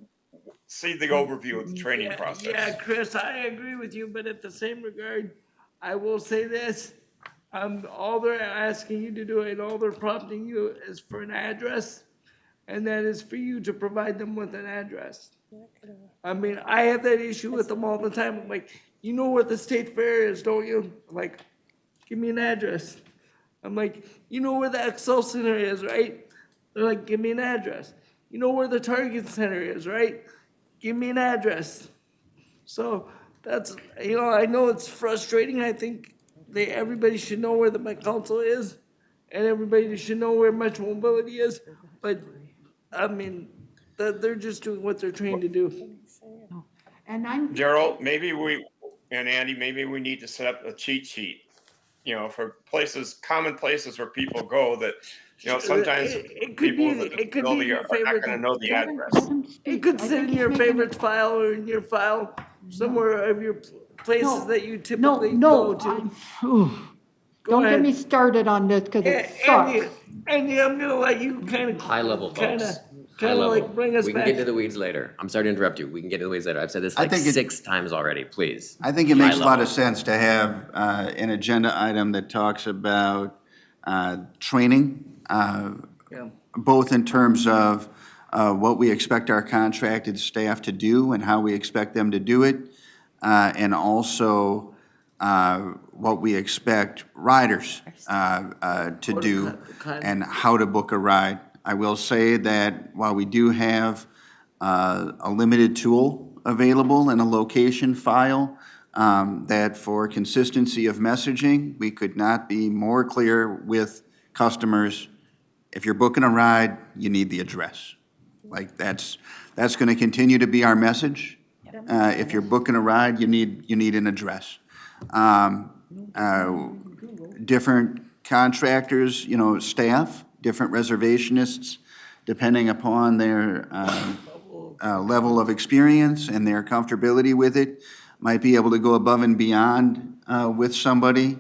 see the overview of the training process. Yeah, Chris, I agree with you, but at the same regard, I will say this. All they're asking you to do and all they're prompting you is for an address, and that is for you to provide them with an address. I mean, I have that issue with them all the time. I'm like, you know where the state fair is, don't you? I'm like, give me an address. I'm like, you know where the Excel Center is, right? They're like, give me an address. You know where the Target Center is, right? Give me an address. So that's, I know it's frustrating. I think everybody should know where the Met Council is, and everybody should know where Metro Mobility is. But, I mean, they're just doing what they're trained to do. And I'm, Darrell, and Andy, maybe we need to set up a cheat sheet, for common places where people go that, sometimes It could people be, with it could be disability in your are not favorite. gonna know the let address. him It speak. could I sit think in he's your making- favorites file or in your file, somewhere of your places No. that you No, typically no, go to. Go don't get ahead. me started on this, because it sucks. Andy, I'm gonna let you kind of. High level, folks. High Kind of level. like bring us We can back. get into the weeds later. I'm sorry to interrupt you. We can get into the weeds later. I've said this I like think it- 6 times already, please. I think it makes High a lot level. of sense to have an agenda item that talks about training, Yeah. both in terms of what we expect our contracted staff to do and how we expect them to do it, and also what we expect riders to do and how to book a ride. I will say that while we do have a limited tool available in a location file, that for consistency of messaging, we could not be more clear with customers. If you're booking a ride, you need the address. Like, that's gonna continue to be our message. If you're booking a ride, you need an address. Different contractors, staff, different reservationists, depending upon their level of experience and their comfortability with it, might be able to go above and beyond with somebody.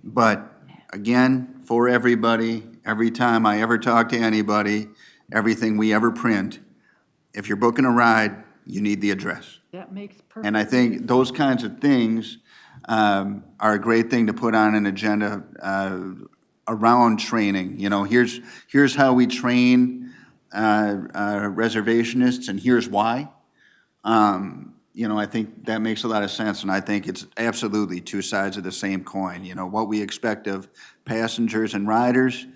But again, for everybody, every time I ever talk to anybody, everything we ever print, if you're booking a ride, you need the address. That makes perfect. And I think those kinds of things are a great thing to put on an agenda around training. Here's how we train reservationists, and here's why. I think that makes a lot of sense, and I think it's absolutely two sides of the same coin. What we expect of passengers and riders,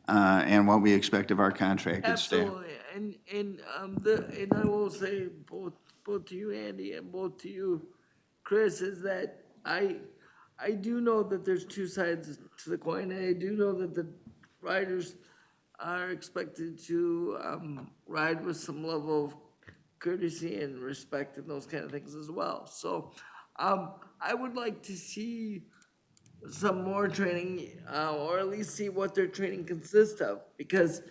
and what we expect of our contracted staff. Absolutely, and I will say both to you, Andy, and both to you, Chris, is that I do know that there's two sides to the coin, and I do know that the riders are expected to ride with some level of courtesy and respect and those kind of things as well. So I would like to see some more training, or at least see what their training consists of, because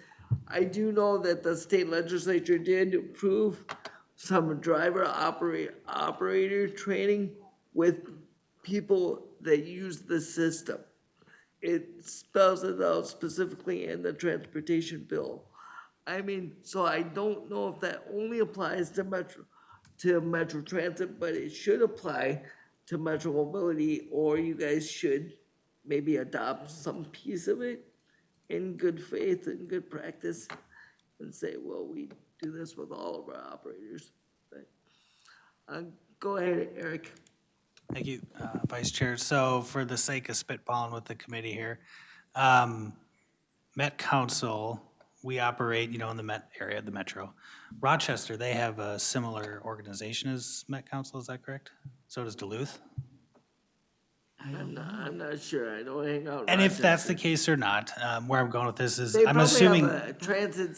I do know that the state legislature did approve some operator training with people that use the system. It spells it out specifically in the transportation bill. I mean, so I don't know if that only applies to Metro Transit, but it should apply to Metro Mobility, or you guys should maybe adopt some piece of it in good faith and good practice and say, well, we do this with all of our operators. But, go ahead, Eric. Thank you, Vice Chair. So for the sake of spitballing with the committee here, Met Council, we operate, in the Met area, the Metro. Rochester, they have a similar organization as Met Council, is that correct? So does Duluth? I'm not sure. I don't hang out. in And if that's Rochester. the case or not, where I'm going with this is, They I'm probably assuming. have a transit.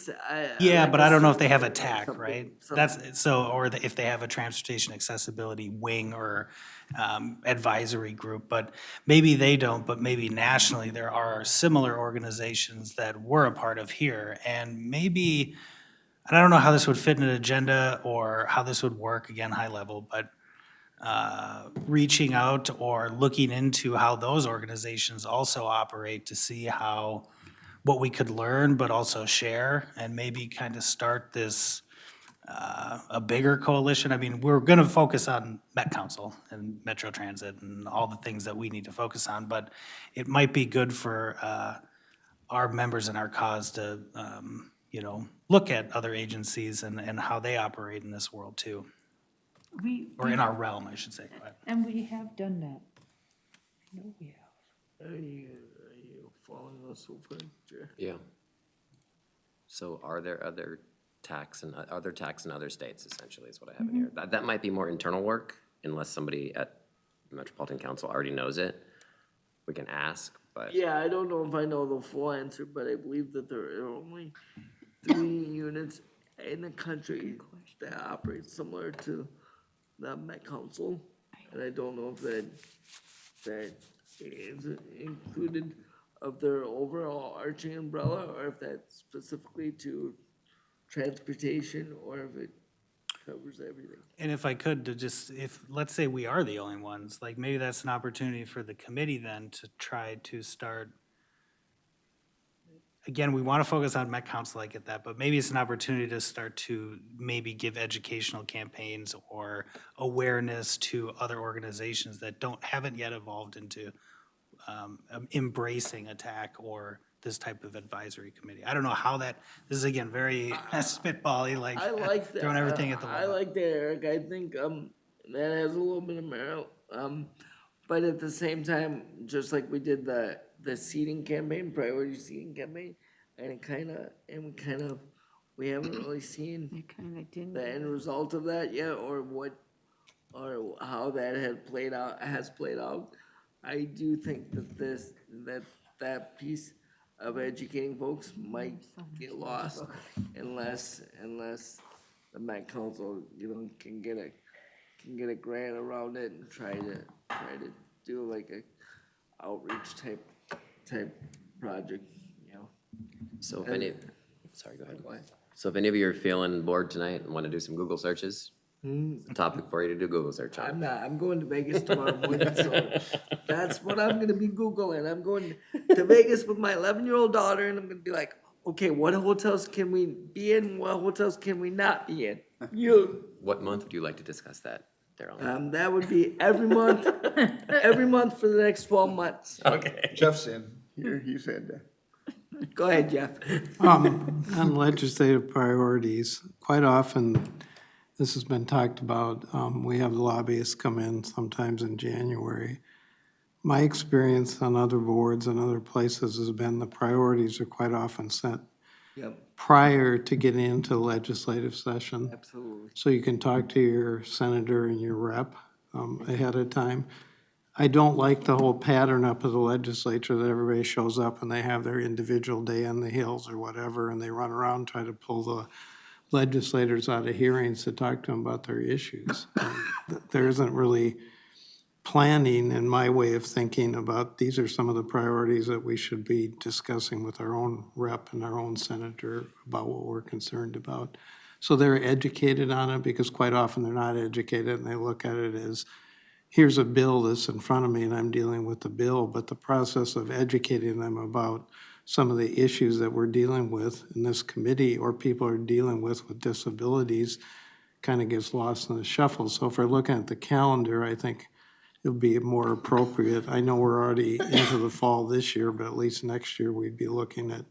Yeah, like but a I don't know if they have a something- TAAC, right? something. If they have a transportation accessibility wing or advisory group, but maybe they don't, but maybe nationally there are similar organizations that we're a part of here. And maybe, and I don't know how this would fit in an agenda or how this would work, again, high level, but reaching out or looking into how those organizations also operate to see what we could learn, but also share, and maybe kind of start this, a bigger coalition. I mean, we're gonna focus on Met Council and Metro Transit and all the things that we need to focus on, but it might be good for our members in our cause to look at other agencies and how they operate in this world too, or in our realm, I should say. Go ahead. And we have done that. No, we have. Are you following us so far, Chair? Yeah. So are there other tax in other states, essentially, is what I have in here. That might be more internal work, unless somebody at Metropolitan Council already knows it. We can ask, but. Yeah, I don't know if I know the full answer, but I believe that there are only 3 units in the country that operate similar to the Met Council. And I don't know if that is included of their overall arching umbrella, or if that's specifically to transportation, or if it covers everything. And if I could, let's say we are the only ones, like maybe that's an opportunity for the committee then to try to start. Again, we want to focus on Met Council, I get that, but maybe it's an opportunity to start to maybe give educational campaigns or awareness to other organizations that haven't yet evolved into embracing a TAAC or this type of advisory committee. I don't know how this is again very spitbally, like I like that. throwing everything at the I wall. like that, Eric. I think that has a little bit of merit. But at the same time, just like we did the seeding campaign, priority seeding campaign, and we haven't really seen the end result of that yet, or how that has played out. I do think that that piece of educating folks might get lost unless the Met Council, can get a grant around it and try to do like a outreach type project, So if sorry, go ahead. So if any of you are feeling bored tonight and want to do some Google searches, it's a topic for you to do Google search on. I'm not. I'm going to Vegas tomorrow morning, so that's what I'm going to be Googling. I'm going to Vegas with my 11-year-old daughter, and I'm going to be like, okay, what hotels can we be in? What hotels can we not be in? What month would you like to discuss that, Darrell? That would be every month for the next 12 months. Okay. Jeff's in. Here, he said that. Go ahead, Jeff. On legislative priorities, quite often, this has been talked about, we have lobbyists come in sometimes in January. My experience on other boards and other places has been the priorities are quite often set prior to getting into legislative session. Absolutely. So you can talk to your senator and your rep ahead of time. I don't like the whole pattern up of the legislature that everybody shows up and they have their individual day on the hills or whatever, and they run around and try to pull the legislators out of hearings to talk to them about their issues. There isn't really planning, in my way of thinking, about these are some of the priorities that we should be discussing with our own rep and our own senator about what we're concerned about. So they're educated on it, because quite often they're not educated and they look at it as, here's a bill that's in front of me and I'm dealing with the bill, but the process of educating them about some of the issues that we're dealing with in this committee or people are dealing with disabilities kind of gets lost in the shuffle. So if we're looking at the calendar, I think it would be more appropriate. I know we're already into the fall this year, but at least next year we'd be looking at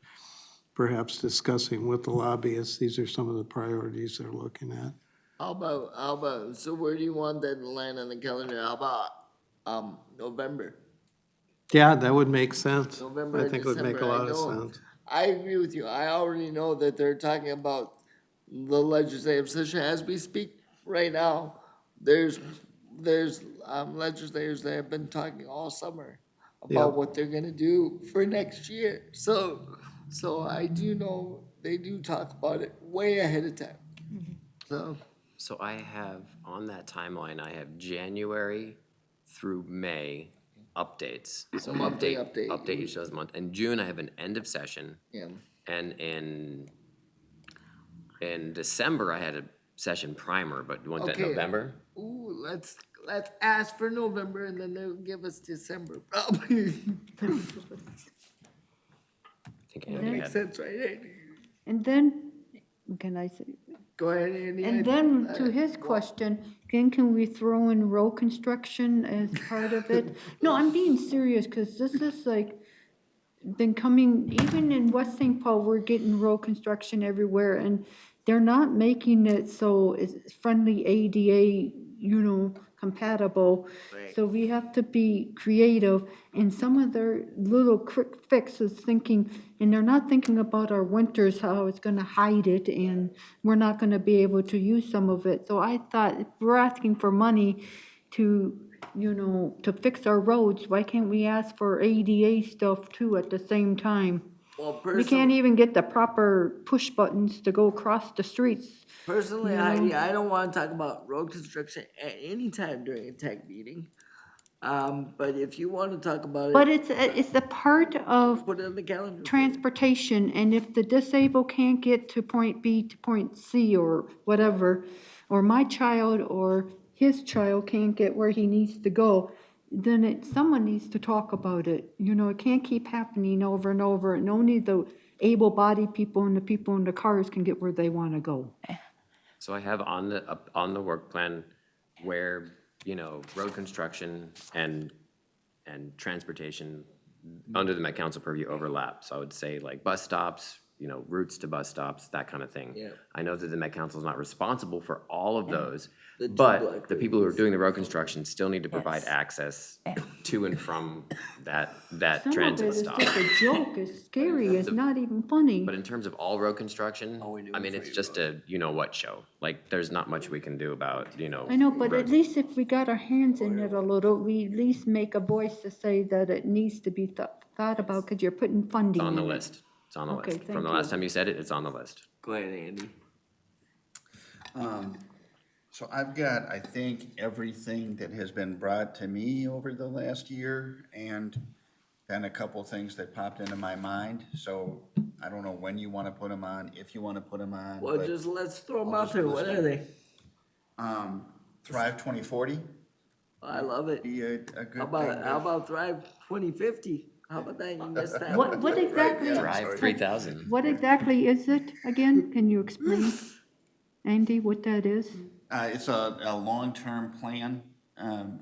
perhaps discussing with the lobbyists, these are some of the priorities they're looking at. How about, so where do you want that to land on the calendar? How about, November? Yeah, that would make sense. November, I think it would make a December, lot I of know. sense. I agree with you. I already know that they're talking about the legislative session as we speak right now. There's legislators that have been talking all summer about what they're gonna do for next year. So I do know they do talk about it way ahead of time. So I have, on that timeline, I have January through May updates. So update each of those month. In June, I have an end of session. Yeah. And in December, I had a session primer, but you want that November? Ooh, let's ask for November and then they'll give us December, probably. I think Andy Makes sense, right, Andy? And then, can I say? Go ahead, Andy. And then to his question, can we throw in road construction as part of it? No, I'm being serious, because this is like, been coming, even in West St. Paul, we're getting road construction everywhere, and they're not making it so it's friendly ADA, compatible. So we have to be creative, and some of their little quick fixes thinking, and they're not thinking about our winters, how it's gonna hide it, and we're not gonna be able to use some of it. So I thought, if we're asking for money to, to fix our roads, why can't we ask for ADA stuff too at the same time? Well, We can't even get the proper push buttons to go across the streets. personally, you know? Heidi, I don't wanna talk about road construction at any time during a tech meeting. But if you wanna talk about it. But it's a part of Put it on the calendar. transportation, and if the disabled can't get to point B to point C or whatever, or my child or his child can't get where he needs to go, then someone needs to talk about it. It can't keep happening over and over, and only the able-bodied people and the people in the cars can get where they want to go. So I have on the work plan where, road construction and transportation under the Met Council purview overlap. So I would say like bus stops, routes to bus stops, that kind of thing. Yeah. I know that the Met Council is not responsible for all of those, The two but block the people who are doing the road construction still need to provide access to and from that Some of transit it is stop. just a joke, it's scary, it's not even funny. But in terms of all road construction, I mean, it's just a you-know-what show. Like, there's not much we can do about, I know, but at least if we got our hands in it a little, we at least make a voice to say that it needs to be thought about, because you're putting funding It's in on the it. list. It's on the Okay, list. From thank the you. last time you said it, it's on the list. Go ahead, Andy. So I've got, I think, everything that has been brought to me over the last year, and then a couple things that popped into my mind. So I don't know when you want to put them on, if you want to put them on. Well, but just let's throw them I'll out just there. list What them. are they? Thrive 2040. I love it. Be a good thing. How about Thrive 2050? How about that? You missed that. What exactly, Drive 3,000. what exactly is it again? Can you explain, Andy, what that is? It's a long-term plan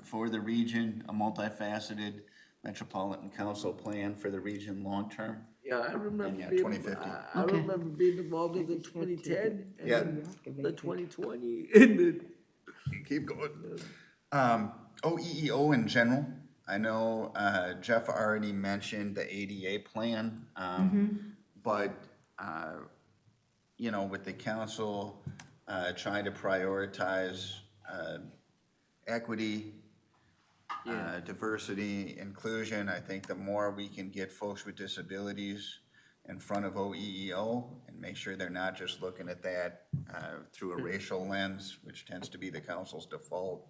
for the region, a multifaceted Metropolitan Council plan for the region long-term. Yeah, I remember Yeah, being, 2050. I Okay. remember being involved in the 2010 and Yeah. then the 2020 and the. Keep going. OEEO in general, I know Jeff already mentioned the ADA plan, but, with the council trying to prioritize equity, diversity, inclusion, I think the more we can get folks with disabilities in front of OEEO and make sure they're not just looking at that through a racial lens, which tends to be the council's default,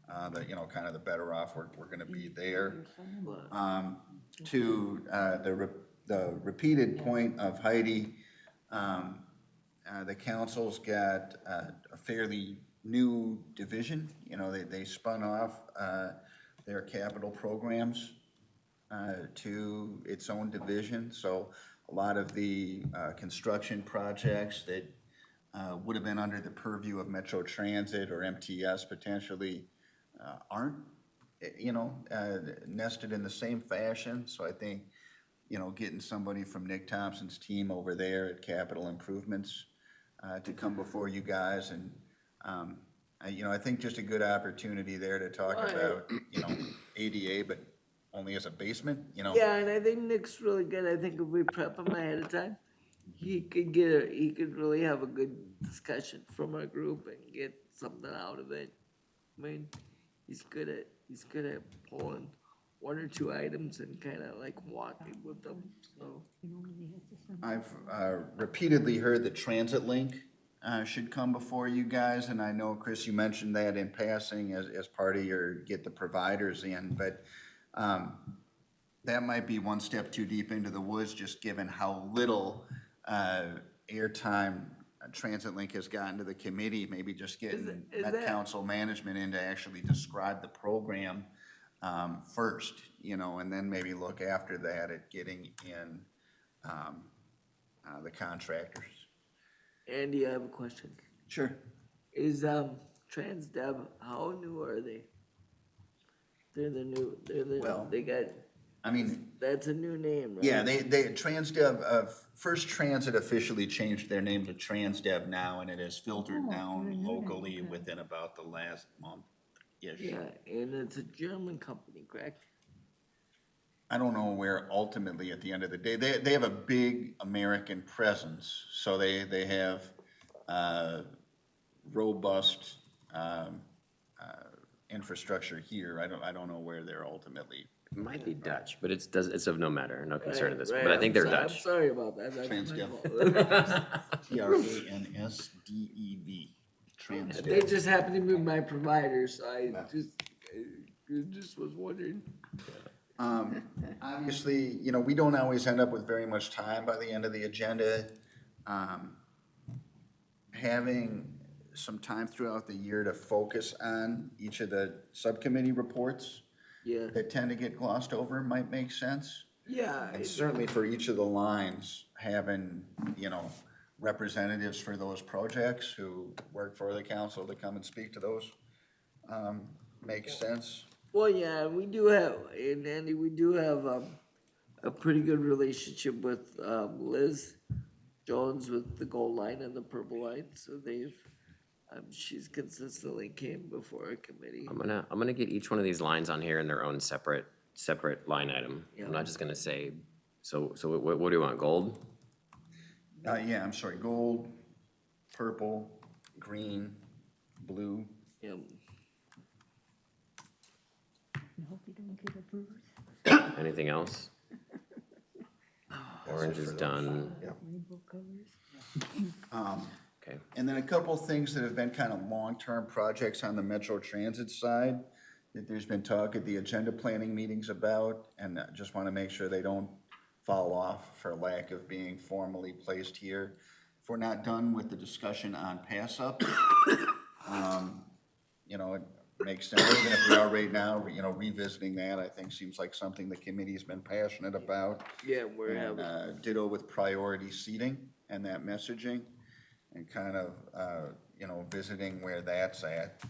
kind of the better off we're gonna be there. To the repeated point of Heidi, the council's got a fairly new division. They spun off their capital programs to its own division. So a lot of the construction projects that would have been under the purview of Metro Transit or MTS potentially aren't, nested in the same fashion. So I think, getting somebody from Nick Thompson's team over there at Capital Improvements to come before you guys, and I think just a good opportunity there to talk about, ADA, but only as a basement, Yeah, and I think Nick's really good. I think if we prep him ahead of time, he could really have a good discussion from our group and get something out of it. I mean, he's good at pulling one or two items and kind of like walking with them, so. I've repeatedly heard that Transit Link should come before you guys, and I know, Chris, you mentioned that in passing as part of your get the providers in, but that might be one step too deep into the woods, just given how little airtime Transit Link has gotten to the committee. Maybe just getting Met Council management in to actually describe the program first, and then maybe look after that at getting in the contractors. Andy, I have a question. Sure. Is TransDev, how new are they? They're the new, Well- they got I mean, That's a new name, right? yeah, they, Transdev, First Transit officially changed their name to Transdev now, and it has filtered down locally within about the last month-ish. Yeah, and it's a German company, correct? I don't know where ultimately, at the end of the day, they have a big American presence, so they have robust infrastructure here. I don't know where they're ultimately. It might be Dutch, but it's of no matter, no concern at this point. Right, But I think they're I'm Dutch. sorry about that. That's my Transdev. fault. Transdev. Transdev. They just happen to be my provider, so I just was wondering. Obviously, we don't always end up with very much time by the end of the agenda. Having some time throughout the year to focus on each of the subcommittee reports Yeah. that tend to get glossed over might make sense. Yeah. And certainly for each of the lines, having, representatives for those projects who work for the council to come and speak to those, makes sense. Well, yeah, we do have, and Andy, we do have a pretty good relationship with Liz Jones with the gold line and the purple line. So she's consistently came before our committee. I'm gonna get each one of these lines on here in their own separate line item. Yeah. I'm not just gonna say, so what do you want, gold? Yeah, I'm sorry, gold, purple, green, blue. Yeah. Anything else? Orange is done. Okay. And then a couple things that have been kind of long-term projects on the Metro Transit side that there's been talk at the agenda planning meetings about, and I just want to make sure they don't fall off for lack of being formally placed here. If we're not done with the discussion on pass-up, it makes sense, even if we are right now, revisiting that, I think seems like something the committee's been passionate about. Yeah, we're And having. ditto with priority seating and that messaging, and kind of, visiting where that's at.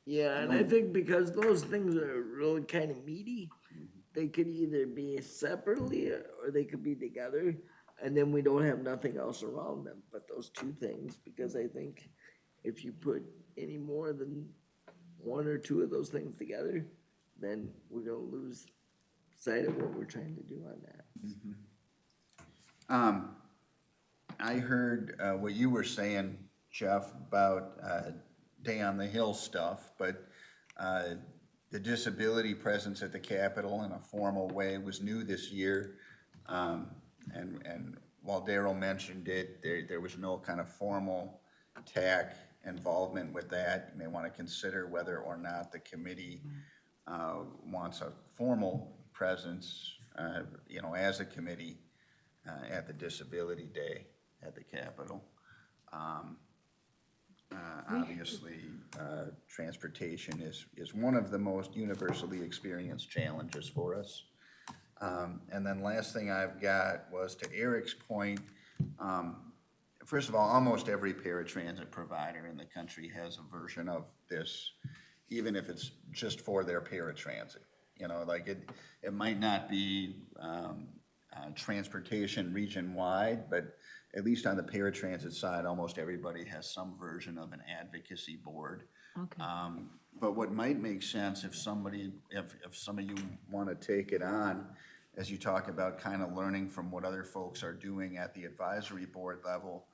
Yeah, and I think because those things are really kind of meaty, they could either be separately or they could be together, and then we don't have nothing else around them but those two things, because I think if you put any more than one or two of those things together, then we're gonna lose sight of what we're trying to do on that. I heard what you were saying, Jeff, about Day on the Hill stuff, but the disability presence at the Capitol in a formal way was new this year. And while Darrell mentioned it, there was no kind of formal TAAC involvement with that. You may want to consider whether or not the committee wants a formal presence, as a committee at the Disability Day at the Capitol. Obviously, transportation is one of the most universally experienced challenges for us. And then last thing I've got was to Eric's point. First of all, almost every paratransit provider in the country has a version of this, even if it's just for their paratransit. It might not be transportation region-wide, but at least on the paratransit side, almost everybody has some version of an advocacy board. Okay. But what might make sense if some of you want to take it on, as you talk about kind of learning from what other folks are doing at the advisory board level,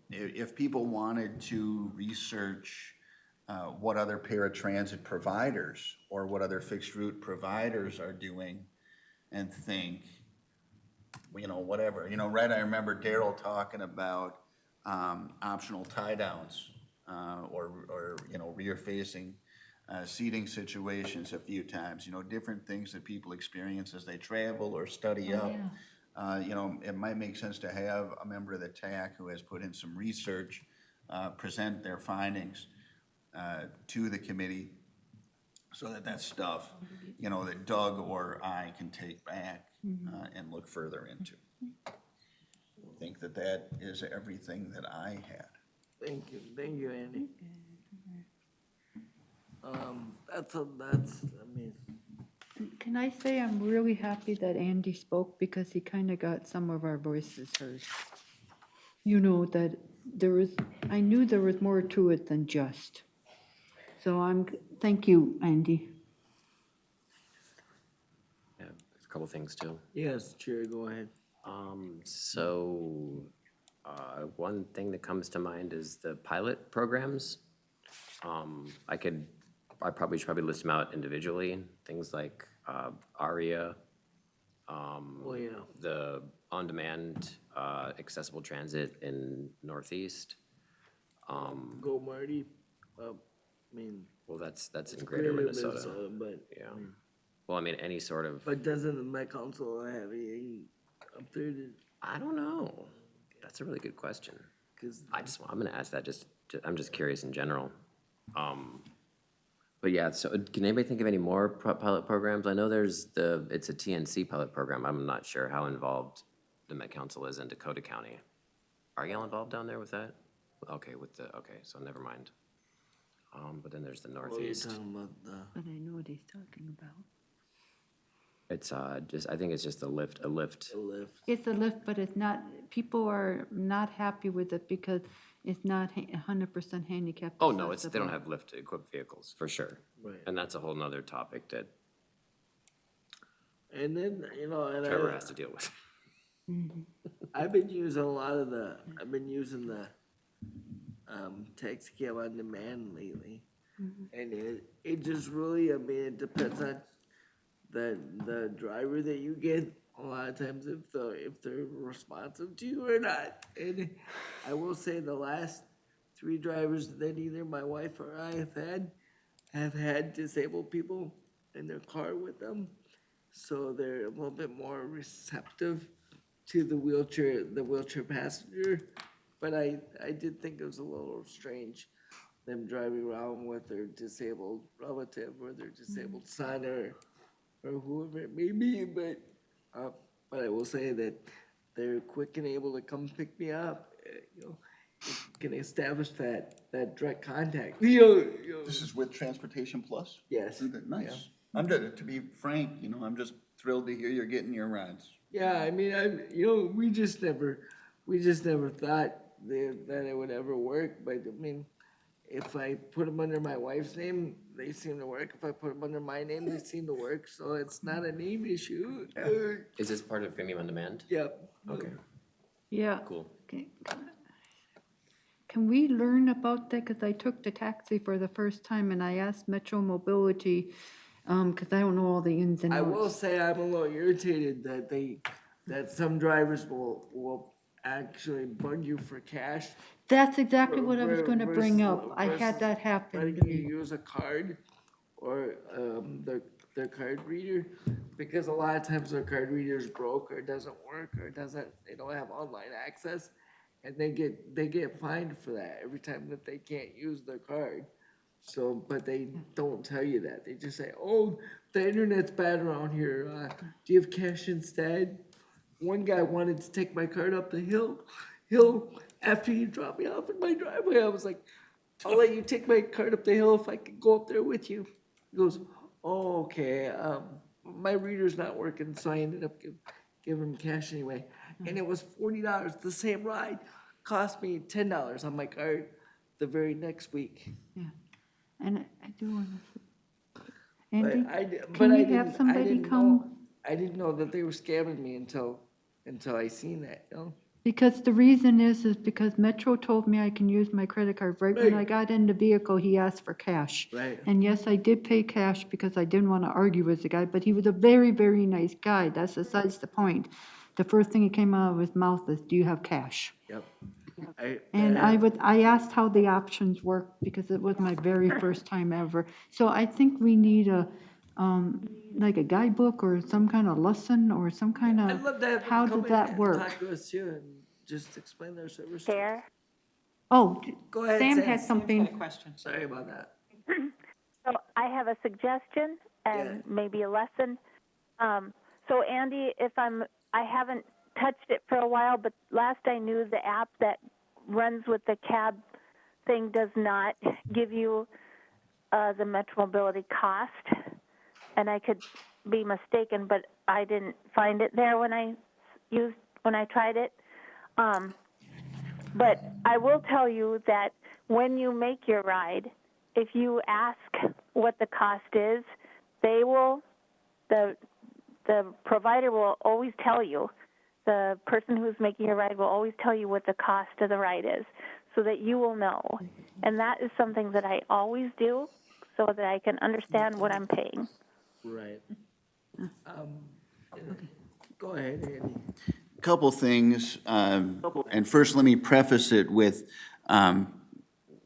if people wanted to research what other paratransit providers or what other fixed route providers are doing and think, whatever, right, I remember Darrell talking about optional tie downs or rear facing seating situations a few times, different things that people experience as they travel or study up. It might make sense to have a member of the TAAC who has put in some research, present their findings to the committee, so that stuff, that Doug or I can take back and look further into. I think that is everything that I had. Thank you, Andy. That's, I mean, Can I say I'm really happy that Andy spoke because he kind of got some of our voices heard. You know, that there was, I knew there was more to it than just. So thank you, Andy. Yeah, a couple things too. yes, Chair, go ahead. So, one thing that comes to mind is the pilot programs. I probably should list them out individually, things like, ARIA, Oh, yeah. the on-demand, accessible transit in Northeast. Go Marty. I mean. Well, that's in greater Minnesota. But, Yeah. Well, I mean, any sort of, but doesn't the Met Council have anything up there to, I don't know. That's a really good question. cause I'm gonna ask that I'm just curious in general. But yeah, so can anybody think of any more pilot programs? I know it's a TNC pilot program. I'm not sure how involved the Met Council is in Dakota County. Are y'all involved down there with that? Okay, so never mind. But then there's the what are you Northeast. talking about But I know what he's talking about. It's I think it's just a lift. the lift? It's a lift, but it's not, people are not happy with it because it's not 100% handicapped. Oh, no, they accessible. don't have lift-equipped vehicles, for sure. Right. And that's a whole nother topic that And then, you know, and Trevor has to deal with. I've been using the taxi cab on demand lately. And it just really, I mean, it depends on the driver that you get. A lot of times if they're responsive to you or not. And I will say the last 3 drivers that either my wife or I have had disabled people in their car with them. So they're a little bit more receptive to the wheelchair passenger. But I did think it was a little strange, them driving around with their disabled relative or their disabled son or whoever it may be. But I will say that they're quick and able to come pick me up. You know, can establish that direct contact. This is with Transportation Plus? Yes. Nice. I'm to be frank, I'm just thrilled to hear you're getting your rides. Yeah, I mean, we just never thought that it would ever work. But I mean, if I put them under my wife's name, they seem to work. If I put them under my name, they seem to work. So it's not a name issue. Is this part of Premium on Demand? Yep. Okay, Yeah. cool. Okay. Can we learn about that? Because I took the taxi for the first time and I asked Metro Mobility, because I don't know all the ins and outs. I will say I'm a little irritated that some drivers will actually bug you for cash. That's exactly what I was gonna bring up. versus- I had that happen letting to you me. use a card or their card reader, because a lot of times their card reader is broke or doesn't work or they don't have online access, and they get fined for that every time that they can't use their card. So, but they don't tell you that. They just say, "Oh, the internet's bad around here. Do you have cash instead?" One guy wanted to take my card up the hill after he dropped me off in my driveway. I was like, "I'll let you take my card up the hill if I can go up there with you." He goes, "Oh, okay. My reader's not working," so I ended up giving him cash anyway. And it was $40. The same ride cost me $10 on my card the very next week. Yeah. And I do want to, But Andy, but can I we didn't, have somebody didn't come? know, I didn't know that they were scamming me until I seen that, you know? Because the reason is because Metro told me I can use my credit card. Right when I Right. got in the vehicle, he asked for cash. Right. And yes, I did pay cash because I didn't want to argue with the guy, but he was a very, very nice guy. That's besides the point. The first thing that came out of his mouth is, "Do you have cash?" Yep. And I asked how the options work because it was my very first time ever. So I think we need like a guidebook or some kind of lesson or some kind I'd love to have of, how them did come in that and work? talk to us too and just explain their service. to us. Chair. Oh, Go ahead, Sam Sam. had something. Question. Sorry about that. So I have a suggestion and Yeah. maybe a lesson. So Andy, I haven't touched it for a while, but last I knew the app that runs with the cab thing does not give you the Metromobility cost, and I could be mistaken, but I didn't find it there when I tried it. But I will tell you that when you make your ride, if you ask what the cost is, they will, the provider will always tell you. The person who's making your ride will always tell you what the cost of the ride is, so that you will know. And that is something that I always do, so that I can understand what I'm paying. Right. Go ahead, Andy. Couple things, and first let me preface it with,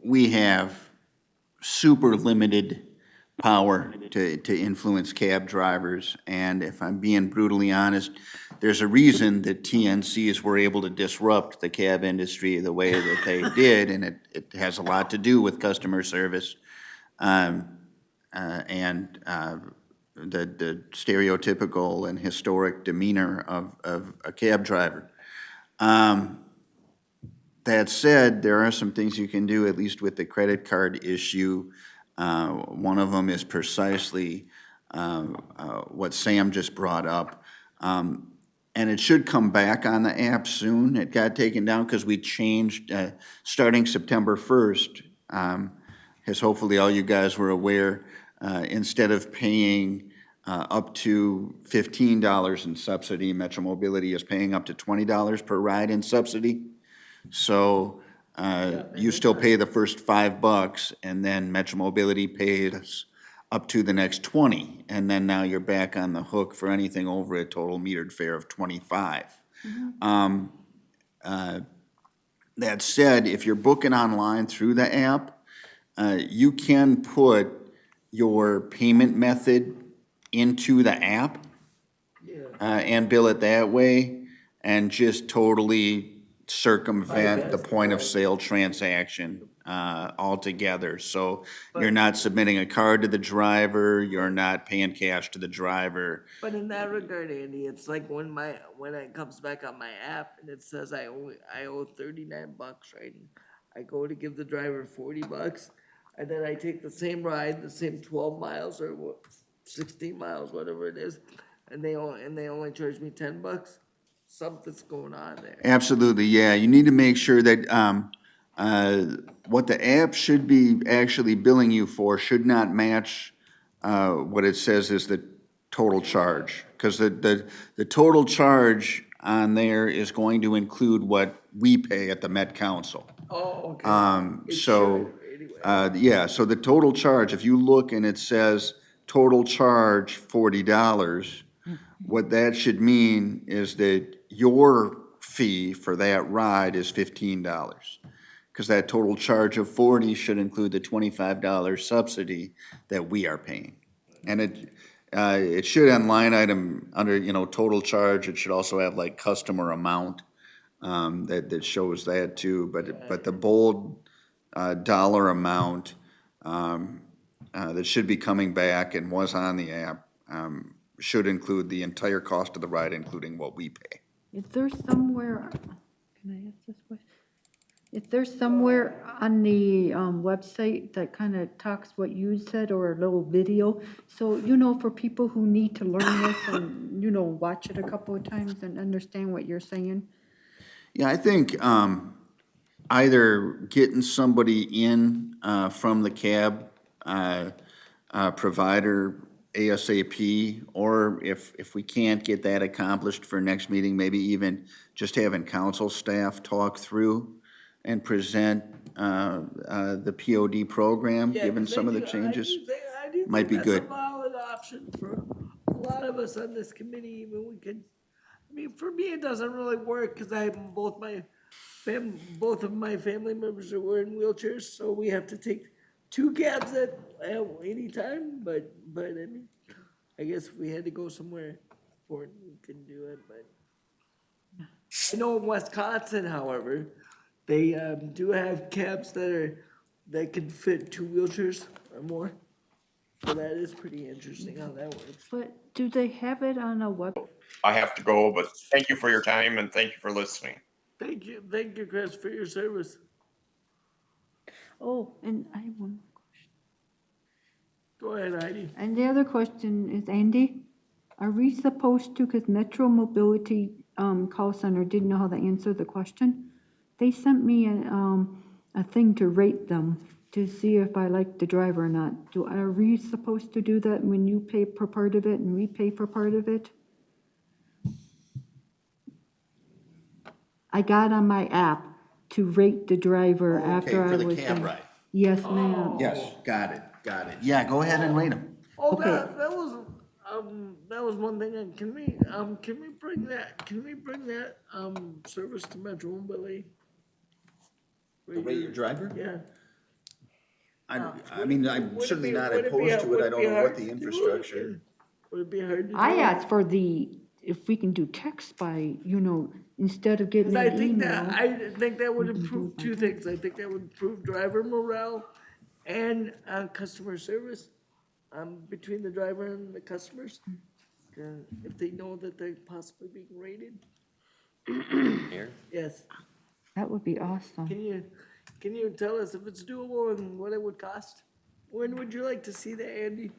we have super limited power to influence cab drivers, and if I'm being brutally honest, there's a reason that TNCs were able to disrupt the cab industry the way that they did, and it has a lot to do with customer service, and the stereotypical and historic demeanor of a cab driver. That said, there are some things you can do, at least with the credit card issue. One of them is precisely what Sam just brought up. And it should come back on the app soon. It got taken down because we changed, starting September 1st, as hopefully all you guys were aware, instead of paying up to $15 in subsidy, Metromobility is paying up to $20 per ride in subsidy. So you still pay the first $5, and then Metromobility pays up to the next 20, and then now you're back on the hook for anything over a total metered fare of 25. That said, if you're booking online through the app, you can put your payment method into the app and bill it that way, and just totally circumvent the point of sale transaction altogether. So you're not submitting a card to the driver, you're not paying cash to the driver. But in that regard, Andy, it's like when it comes back on my app and it says I owe $39, right? And I go to give the driver $40, and then I take the same ride, the same 12 miles or 16 miles, whatever it is, and they only charge me $10. Something's going on there. Absolutely, yeah. You need to make sure that what the app should be actually billing you for should not match what it says is the total charge. Because the total charge on there is going to include what we pay at the Met Council. Oh, okay. So, yeah, so the total charge, if you look and it says total charge $40, what that should mean is that your fee for that ride is $15. Because that total charge of $40 should include the $25 subsidy that we are paying. And it should on line item under, total charge, it should also have like customer amount that shows that too. But the bold dollar amount that should be coming back and was on the app should include the entire cost of the ride, including what we pay. Is there somewhere, can I ask this question? Is there somewhere on the website that kind of talks what you said, or a little video? So, for people who need to learn this and, watch it a couple of times and understand what you're saying? Yeah, I think either getting somebody in from the cab provider ASAP, or if we can't get that accomplished for next meeting, maybe even just having council staff talk through and present the POD program, given some of the changes, might be good. That's a valid option for a lot of us on this committee. Even we could, for me, it doesn't really work because I have both of my family members are in wheelchairs, so we have to take 2 cabs at any time. But I guess if we had to go somewhere important, we can do it. But I know in Wisconsin, however, they do have cabs that can fit 2 wheelchairs or more. So that is pretty interesting how that works. But do they have it on a web? I have to go, but thank you for your time and thank you for listening. Thank you, Chris, for your service. Oh, and I have one more question. Go ahead, Heidi. And the other question is, Andy, are we supposed to, because Metro Mobility Call Center didn't know how to answer the question, they sent me a thing to rate them to see if I like the driver or not. Are we supposed to do that when you pay for part of it and we pay for part of it? I got on my app to rate the driver after I was done. Yes, ma'am. Yes, got it. Yeah, go ahead and rate them. Oh, Okay. that was one thing. Can we bring that service to Metro Mobility? Rate your driver? Yeah. I mean, I'm certainly not opposed to it. I don't know what the infrastructure. Would it be hard to do? I asked for if we can do text by, instead of getting I an think email. that would improve two things. I think that would improve driver morale and customer service between the driver and the customers. If they know that they're possibly being rated. Here? Yes. That would be awesome. Can you tell us if it's doable and what it would cost? When would you like to see that, Andy?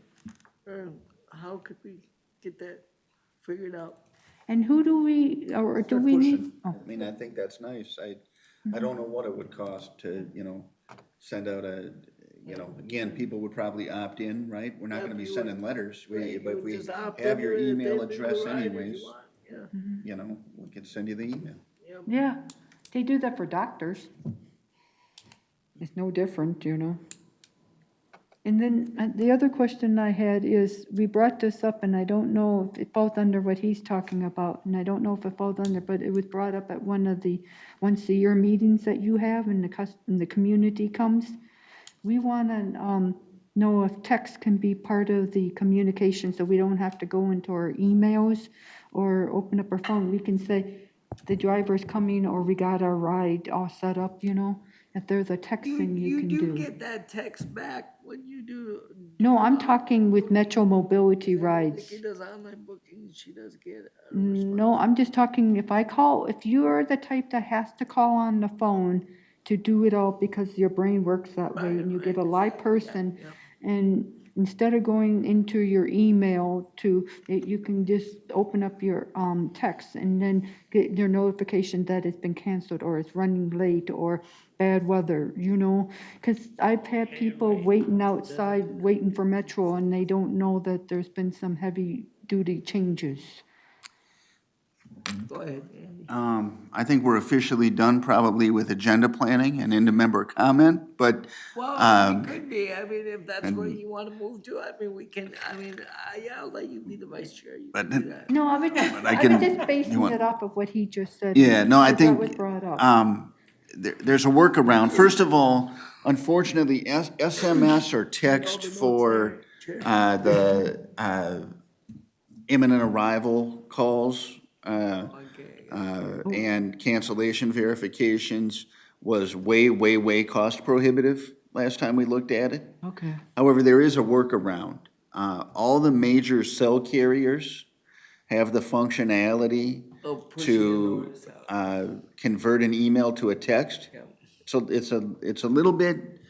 Or how could we get that figured out? And who do we, or do we need? I mean, I think that's nice. I don't know what it would cost to, send out again, people would probably opt in, right? We're not gonna be sending letters. But if we have your email address anyways, we can send you the email. Yeah, they do that for doctors. It's no different, And then the other question I had is, we brought this up, and I don't know if it falls under what he's talking about, and I don't know if it falls under, but it was brought up at one of the once-a-year meetings that you have, and the community comes. We want to know if text can be part of the communication, so we don't have to go into our emails or open up our phone. We can say, the driver's coming, or we got our ride all set up, If there's a text thing you can do. You do get that text back when you do. No, I'm talking with Metro Mobility rides. She does online booking, she does get. No, I'm just talking, if you're the type that has to call on the phone to do it all because your brain works that way and you get a live person, and instead of going into your email you can just open up your text and then get your notification that it's been canceled or it's running late or bad weather, because I've had people waiting outside, waiting for Metro, and they don't know that there's been some heavy duty changes. Go ahead, Andy. I think we're officially done probably with agenda planning and into member comment, but. Well, it could be, if that's where you want to move to, we can, I'll let you be the vice chair. You can do that. No, I was just basing it off of what he just said. Yeah, no, I think. That was brought up. There's a workaround. First of all, unfortunately, SMS or text for the imminent arrival calls and cancellation verifications was way cost prohibitive last time we looked at it. Okay. However, there is a workaround. All the major cell carriers have the functionality to convert an email to a text. So it's a little bit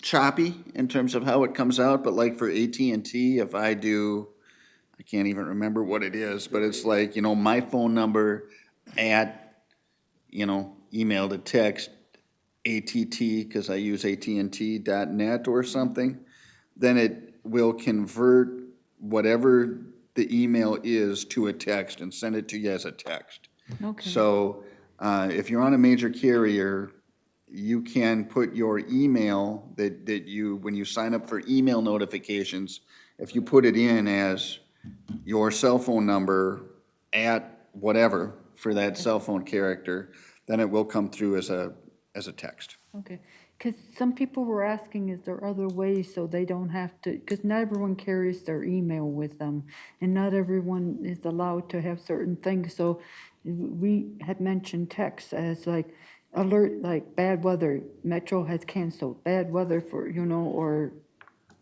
choppy in terms of how it comes out, but like for AT&T, if I can't even remember what it is, but it's like, my phone number at, email to text ATT, because I use AT&T.net or something, then it will convert whatever the email is to a text and send it to you as a text. Okay. So if you're on a major carrier, you can put your email that you, when you sign up for email notifications, if you put it in as your cell phone number at whatever for that cell phone character, then it will come through as a text. Okay, because some people were asking, is there other ways so they don't have to, because not everyone carries their email with them, and not everyone is allowed to have certain things, so we had mentioned text as like alert, like bad weather, Metro has canceled, bad weather for, or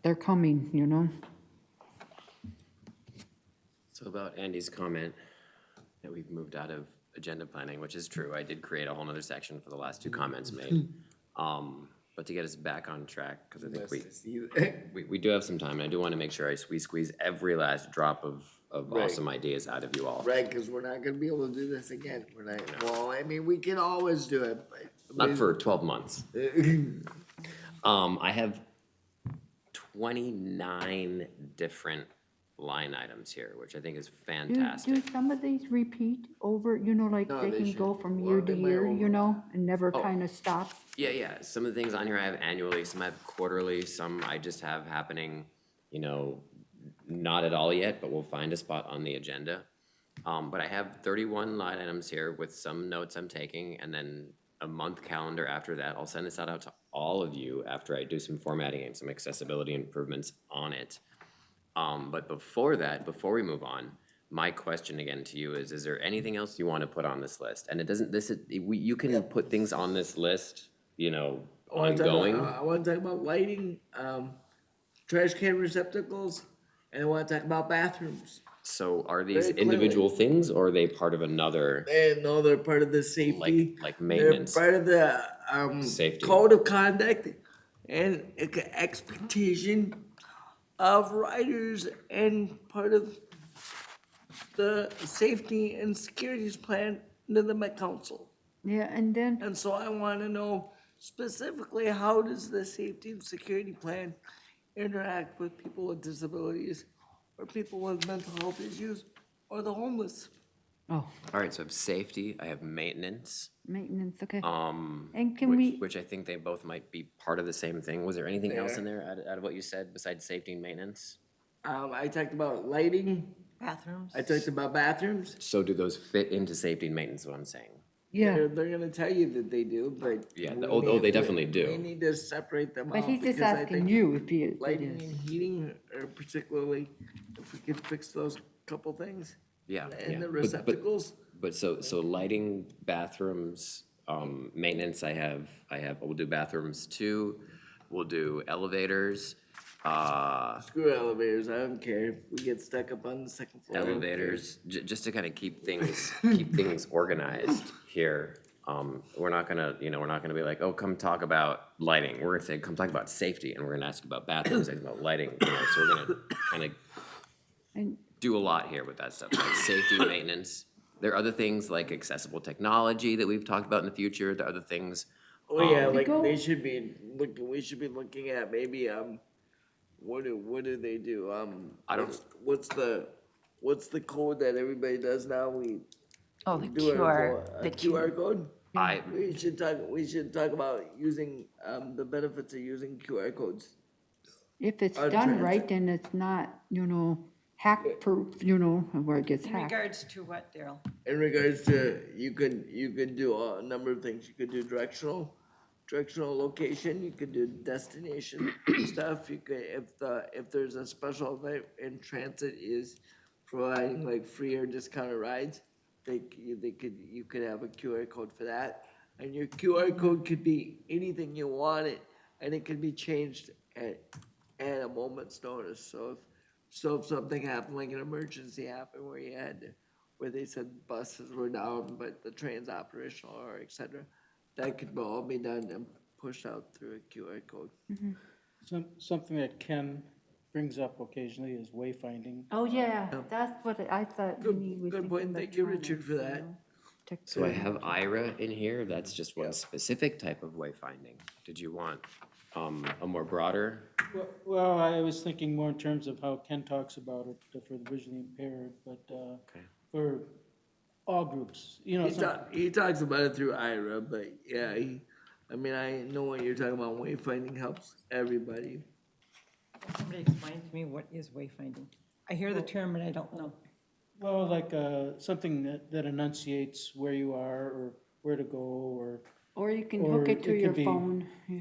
they're coming, So about Andy's comment that we've moved out of agenda planning, which is true, I did create a whole nother section for the last two comments made. But to get us back on track, because I think Let's see that. we do have some time, and I do want to make sure we squeeze every last drop of Right. awesome ideas out of you all. Right, because we're not gonna be able to do this again. We're not, well, I mean, we can always do it, but. Not for 12 months. I have 29 different line items here, which I think is Do fantastic. some of these repeat over, like No, they they can should. go from Well, year they to might year, over- and never Oh. kind of stop? Yeah. Some of the things on here I have annually, some I have quarterly, some I just have happening, not at all yet, but we'll find a spot on the agenda. But I have 31 line items here with some notes I'm taking, and then a month calendar after that. I'll send this out to all of you after I do some formatting and some accessibility improvements on it. But before that, before we move on, my question again to you is there anything else you want to put on this list? And you can put things on this list, ongoing. I wanna talk about lighting, trash can receptacles, and I wanna talk about bathrooms. So are these Very clearly. individual things or are they part of another, And no, they're part of the safety. like They're maintenance? part of the, Safety. code of conduct and expectation of riders and part of the safety and securities plan to the Met Council. Yeah, and then, And so I wanna know specifically, how does the safety and security plan interact with people with disabilities or people with mental health issues or the homeless? oh, All right, so I have safety, I have maintenance, maintenance, okay. and can we- which I think they both might be part of the same thing. Was there anything else in there out of what you said besides safety and maintenance? I talked about lighting, Bathrooms. I talked about bathrooms. So do those fit into safety and maintenance, is what I'm saying? Yeah, They're gonna tell you that they do, but. Yeah, we oh, need they to- definitely do. We need to separate them out. but he's just because I asking think you if it Lighting and is. heating are particularly, if we could fix those couple things. Yeah. And the But- receptacles. But so lighting, bathrooms, maintenance, we'll do bathrooms too. We'll do elevators, Screw elevators, I don't care if we get stuck up on the second floor. I don't care. elevators, just to kind of keep things organized here. We're not gonna be like, oh, come talk about lighting. We're gonna say, come talk about safety, and we're gonna ask about bathrooms, ask about lighting, so we're gonna kind of And do a lot here with that stuff, like safety, maintenance. There are other things like accessible technology that we've talked about in the future. There are other things. Oh, yeah, like go- we should be looking at maybe, what do they do? I don't- What's the code that everybody does now? We Oh, the do QR, a the QR code? I, We should talk about using, the benefits of using QR codes. if it's On done transit. right, then it's not, hack proof, where it gets In hacked. regards to what, Darrell? In regards to, you could do a number of things. You could do directional location, you could do destination stuff. You could, if there's a special event and transit is providing like free or discounted rides, you could have a QR code for that. And your QR code could be anything you want it, and it could be changed at a moment's notice. So if something happened, like an emergency happened where they said buses were down, but the train's operational or et cetera, that could all be done and pushed out through a QR code. Something that Ken brings up occasionally is wayfinding. Oh, yeah, that's what I thought Good- he was good thinking point. Thank you, Richard, for that. so I have IRA in here. That's just one specific type of wayfinding. Did you want a more broader? Well, I was thinking more in terms of how Ken talks about it for the visually impaired, but for all groups, He talks about it through IRA, but yeah, I know what you're talking about. Wayfinding helps everybody. Somebody explain to me what is wayfinding? I hear the term and I don't know. Well, like something that enunciates where you are or where to go Or you can Or hook it to it your could be- phone, yeah.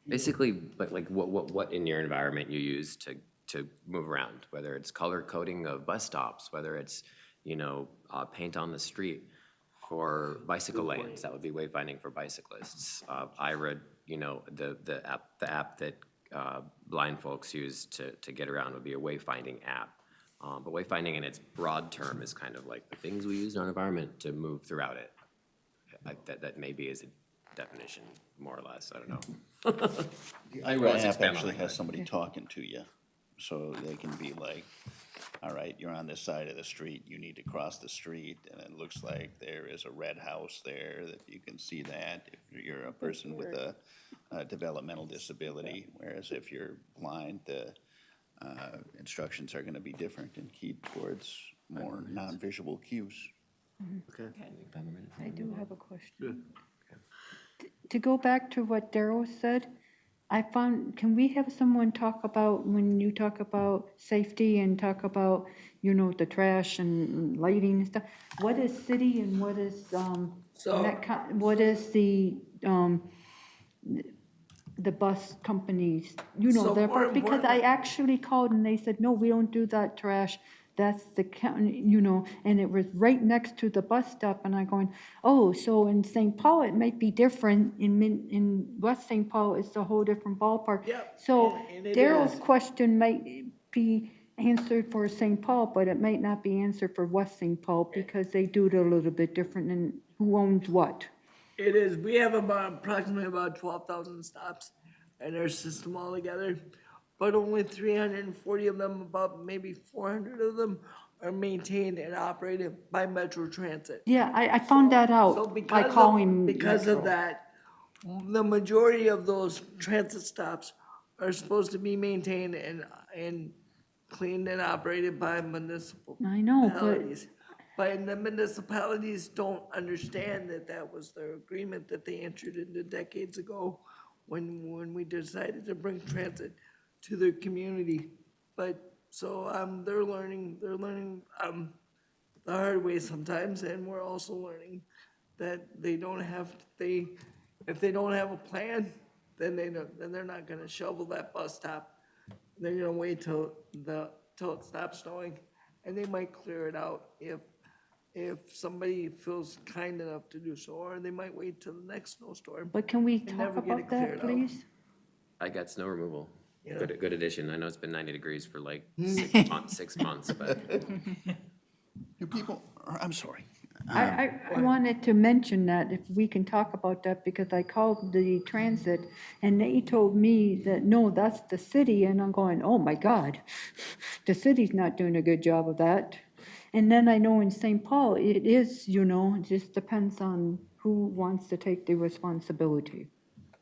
Basically, like what in your environment you use to move around, whether it's color coding of bus stops, whether it's, paint on the street for bicycle lanes, that would be wayfinding for bicyclists. IRA, the app that blind folks use to get around would be a wayfinding app. But wayfinding in its broad term is kind of like the things we use in our environment to move throughout it. That maybe is definition, more or less, I don't know. The Well, IRA let's app expand on actually it, has but- somebody talking to you, so they can be like, all right, you're on this side of the street, you need to cross the street, and it looks like there is a red house there, that you can see that if you're a person with a developmental disability, whereas if you're blind, the instructions are gonna be different and keyed towards more non-visual cues. Okay. I do have a question. To go back to what Darrell said, I found, can we have someone talk about, when you talk about safety and talk about, the trash and lighting and stuff, what is city and what is, what is the bus companies, So more because I importantly- actually called and they said, no, we don't do that trash. That's the county, and it was right next to the bus stop, and I'm going, oh, so in St. Paul, it might be different, in West St. Paul, it's a whole different ballpark. Yep, So and it Darrell's is. question might be answered for St. Paul, but it might not be answered for West St. Paul, because they do it a little bit different, and who owns what. It is, we have approximately about 12,000 stops in our system altogether, but only 340 of them, about maybe 400 of them are maintained and operated by Metro Transit. Yeah, I found that So out by calling. because of Metro. that, the majority of those transit stops are supposed to be maintained and cleaned and operated by municipal I know, but municipalities. But the municipalities don't understand that that was their agreement that they entered into decades ago when we decided to bring transit to their community. But, so, they're learning, the hard way sometimes, and we're also learning that they don't have, if they don't have a plan, then they're not gonna shovel that bus stop. They're gonna wait till it stops snowing, and they might clear it out if somebody feels kind enough to do so, or they might wait till the next snowstorm. But can we and talk never get it about that, cleared out. please? I got snow removal. Yeah. Good addition. I know it's been 90 degrees for like 6 months, but Do people, I'm sorry. I wanted to mention that if we can talk about that, because I called the transit and they told me that, no, that's the city, and I'm going, oh my God, the city's not doing a good job of that. And then I know in St. Paul, it is, it just depends on who wants to take the responsibility.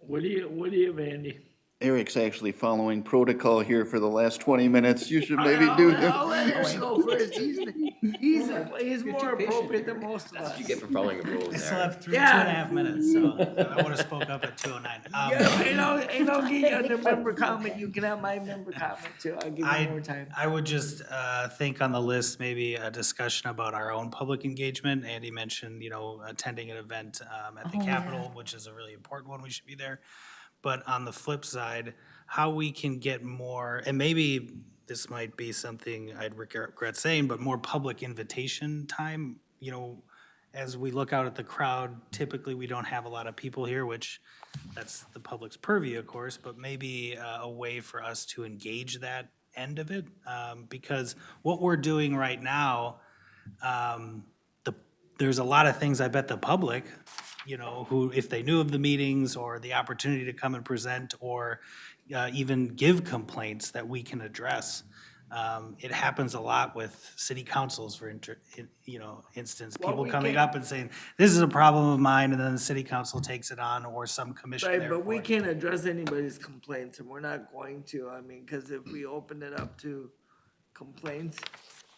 What do you have, Andy? Eric's actually following protocol here for the last 20 minutes. You should maybe do I'll him. let Eric go first. He's more appropriate than most of us. you get for following the rules I still there. have two Yeah. and a half minutes, so I would have spoke up at 2:09. And I'll give you under member comment. You can have my member comment too. I'll give you more time. I would just think on the list, maybe a discussion about our own public engagement. Andy mentioned, attending an event at the Capitol, which is a really important one. We should be there. But on the flip side, how we can get more, and maybe this might be something I'd regret saying, but more public invitation time. As we look out at the crowd, typically we don't have a lot of people here, which that's the public's purview, of course, but maybe a way for us to engage that end of it. Because what we're doing right now, there's a lot of things I bet the public, who, if they knew of the meetings or the opportunity to come and present or even give complaints that we can address. It happens a lot with city councils, for instance, Well, people we coming can't- up and saying, this is a problem of mine, and then the city council takes it on, or some commission Right, therefore. but we can't address anybody's complaints, and we're not going to. Because if we open it up to complaints,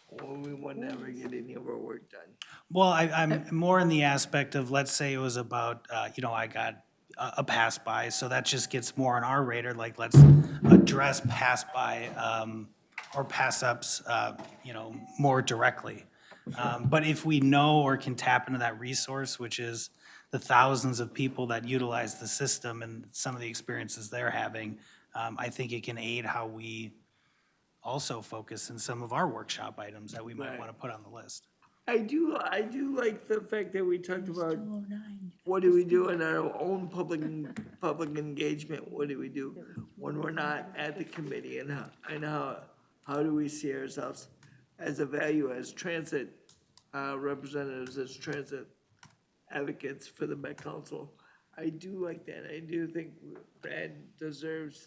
well, we would never get any of our work done. Well, I'm more in the aspect of, let's say it was about, I got a pass by, so that just gets more on our radar, like, let's address pass by, or pass ups, more directly. But if we know or can tap into that resource, which is the thousands of people that utilize the system and some of the experiences they're having, I think it can aid how we also focus in some of our workship items that we might Right. want to put on the list. I do like the fact that we talked about what do we do in our own public engagement? What do we do when we're not at the committee, and how do we see ourselves as a value, as transit representatives, as transit advocates for the Met Council? I do like that. I do think Brad deserves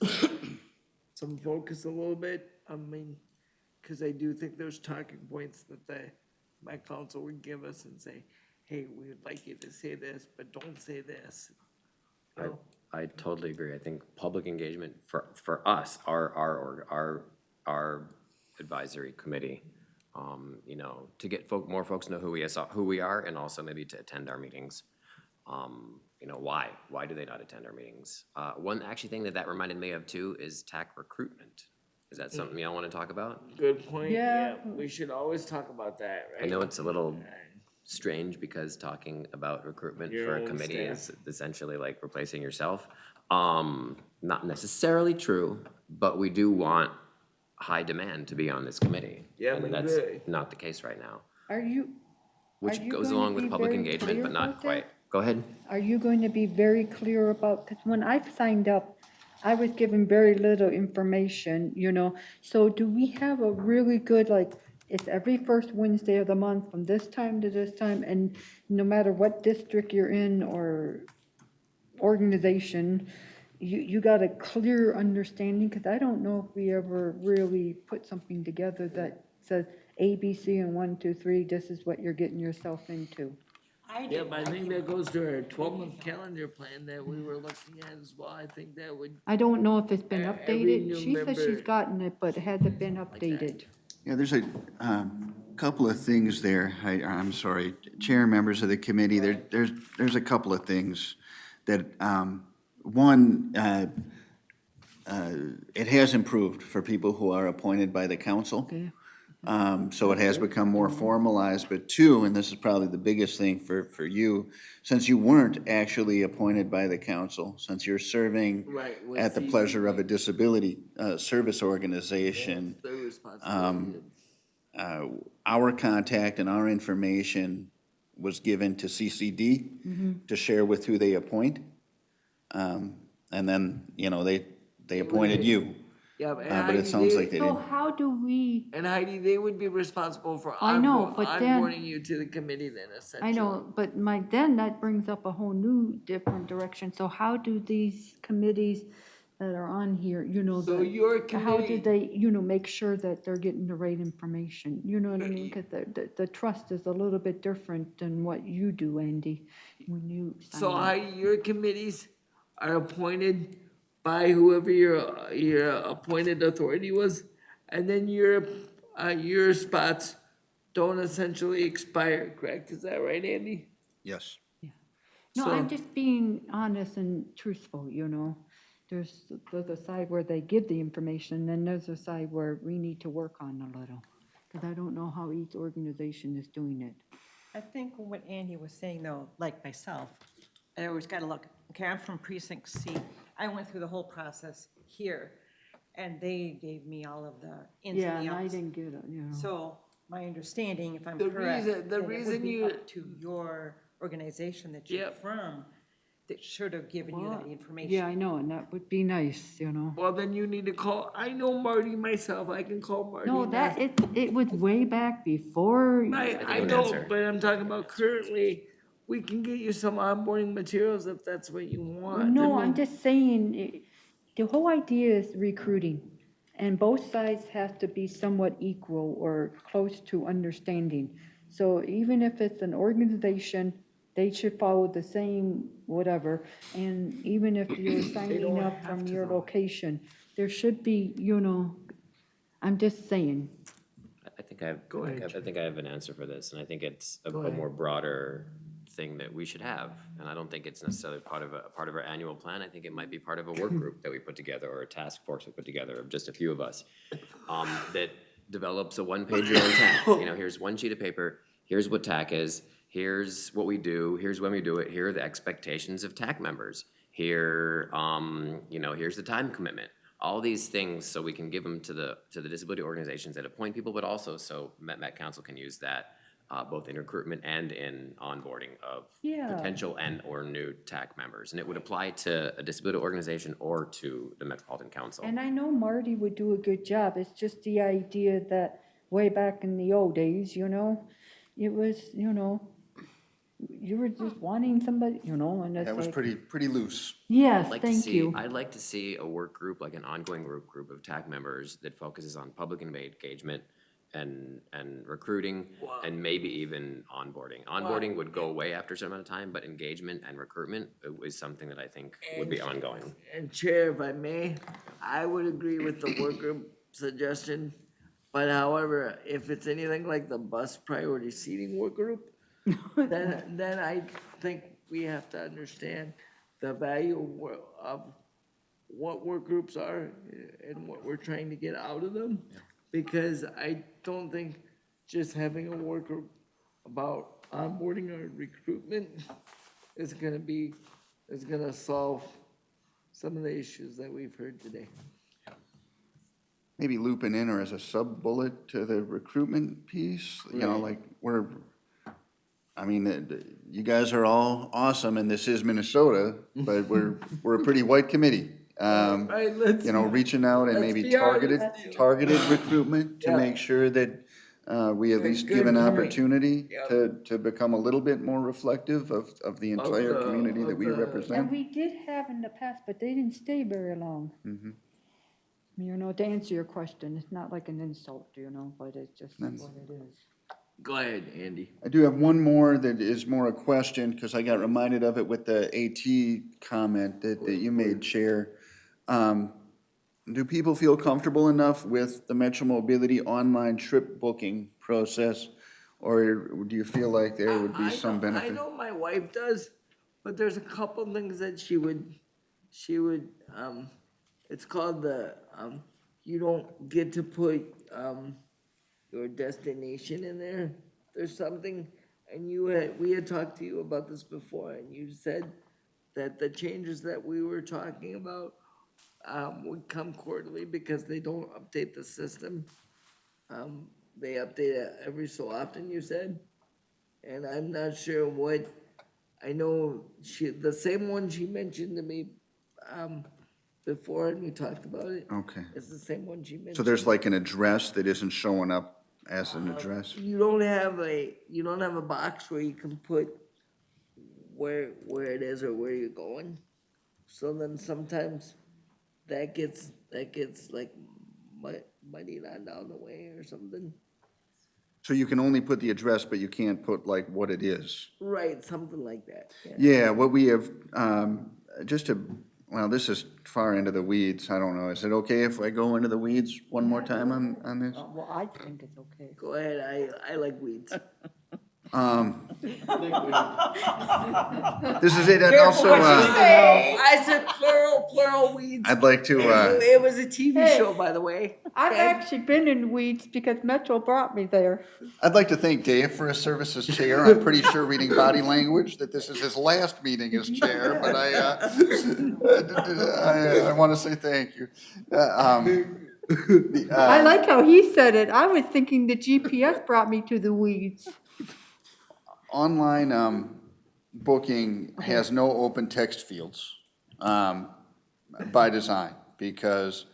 some focus a little bit. I mean, because I do think there's talking points that my council would give us and say, hey, we would like you to say this, but don't say this. You know? I totally agree. I think public engagement for us, our advisory committee, you know, to get more folks know who we are, and also maybe to attend our meetings. You know, why do they not attend our meetings? One actually thing that reminded me of too is TAAC recruitment. Is that something y'all want to talk about? Good point. Yeah. We should always talk about that, right? I know it's a little strange because talking about recruitment Your for a own committee is staff. essentially like replacing yourself. Not necessarily true, but we do want high demand to be on this committee. Yeah, And we that's do. not the case right now, Are you which you goes going to along with be public very engagement, clear but not about quite. that? Go ahead. Are you going to be very clear about, because when I signed up, I was given very little information, you know? So do we have a really good, like, it's every first Wednesday of the month from this time to this time, and no matter what district you're in or organization, you got a clear understanding? Because I don't know if we ever really put something together that says A, B, C, and 1, 2, 3, this is what you're getting yourself into. Yeah, but I think that goes to our 12-month calendar plan that we were looking at as well. I think that would, I don't know if it's been Every updated. new She says she's member- gotten it, but has it been updated? Yeah, there's a couple of things there. I'm sorry, chair, members of the committee, there's a couple of things that, one, it has improved for people who are appointed by the council. Okay. So it has become more formalized, but two, and this is probably the biggest thing for you, since you weren't actually appointed by the council, since you're serving right, with at the pleasure of a CCD, disability service organization, their responsibility. our contact and our information was given to CCD to share with who they appoint. And then, you know, they appointed you. Yeah, and But it Heidi, sounds like they So didn't. how do we, And Heidi, they would be responsible for I know, but then- onboarding you to the committee then, essentially. I know, but then that brings up a whole new different direction. So how do these committees that are on here, you know, So your how do committee, they, you know, make sure that they're getting the right information? You know what I mean? Because the trust is a little bit different than what you do, Andy, when you sign so up. Heidi, your committees are appointed by whoever your appointed authority was, and then your spots don't essentially expire, correct? Is that right, Andy? Yes. No, So- I'm just being honest and truthful, you know? There's a side where they give the information, and there's a side where we need to work on a little. Because I don't know how each organization is doing it. I think what Andy was saying though, like myself, I always gotta look, okay, I'm from precinct C. I went through the whole process here, and they gave me all of the ins Yeah, and and the I outs. didn't get it, you know? So my understanding, if I'm The correct, reason- the that it reason would be you- up to your organization that you're Yep. from, that should have given you that information. Yeah, I know, and that would be nice, you know? Well, then you need to call, I know Marty myself, I can call Marty. No, now. it was way back before. Right, I would know, answer. but I'm talking about currently, we can get you some onboarding materials if that's what you want. No, I I'm mean, just saying, the whole idea is recruiting. And both sides have to be somewhat equal or close to understanding. So even if it's an organization, they should follow the same whatever. And even if you're signing up from your location, there should be, you know, I'm just saying. I think I have an answer for this, and I think it's a more broader thing that we should have. And I don't think it's necessarily part of our annual plan. I think it might be part of a work group that we put together, or a task force we put together of just a few of us, that develops a one-pager on TAAC. You know, here's one sheet of paper, here's what TAAC is, here's what we do, here's when we do it, here are the expectations of TAAC members, here, you know, here's the time commitment. All these things, so we can give them to the disability organizations that appoint people, but also so Met Council can use that both in recruitment and in onboarding of Yeah. potential and or new TAAC members. And it would apply to a disability organization or to the Metropolitan Council. And I know Marty would do a good job. It's just the idea that way back in the old days, you know, it was, you know, You were just wanting somebody, you know, and it's That was like, pretty loose. yes, I'd like to thank see, you. I'd like to see a work group, like an ongoing group of TAAC members that focuses on public engagement and recruiting and maybe even onboarding. Onboarding would go away after a certain amount of time, but engagement and recruitment is something that I think would be ongoing. And Chair, if I may, I would agree with the work group suggestion. But however, if it's anything like the bus priority seating work group, then I think we have to understand the value of what work groups are and what we're trying to get out of them. Because I don't think just having a work group about onboarding or recruitment is gonna solve some of the issues that we've heard today. Maybe looping in or as a sub-bullet to the recruitment piece, you know, like you guys are all awesome and this is Minnesota, but we're a pretty white committee. You know, reaching out and maybe targeted recruitment to make sure that we at least give an opportunity to become a little bit more reflective of the entire community that we And represent. we did have in the past, but they didn't stay very long. You know, to answer your question, it's not like an insult, you know, but it's just what it is. Go ahead, Andy. I do have one more that is more a question, because I got reminded of it with the AT comment that you made, Chair. Do people feel comfortable enough with the Metro Mobility online trip booking process? Or do you feel like there would be some benefit? I know my wife does, but there's a couple things that she would, it's called you don't get to put, your destination in there. There's something, and we had talked to you about this before, and you said that the changes that we were talking about would come quarterly because they don't update the system. They update it every so often, you said, and I'm not sure what, I know the same one she mentioned to me before, and we talked about it. Okay. It's the same one she mentioned. So there's like an address that isn't showing up as an address? You don't have a box where you can put where it is or where you're going. So then sometimes that gets like muddied on down the way or something. So you can only put the address, but you can't put like what it is? Right, something like that. Yeah, what we have, well, this is far into the weeds, I don't know. Is it okay if I go into the weeds one more time on this? Well, I think it's okay. Go ahead, I like weeds. This is it, and also, I said plural weeds. I'd like to, It was a TV show, by the way. I've Okay. actually been in weeds because Metro brought me there. I'd like to thank Dave for his service as chair. I'm pretty sure reading body language that this is his last meeting as chair, but I want to say thank you. I like how he said it. I was thinking the GPS brought me to the weeds. Online booking has no open text fields by design, because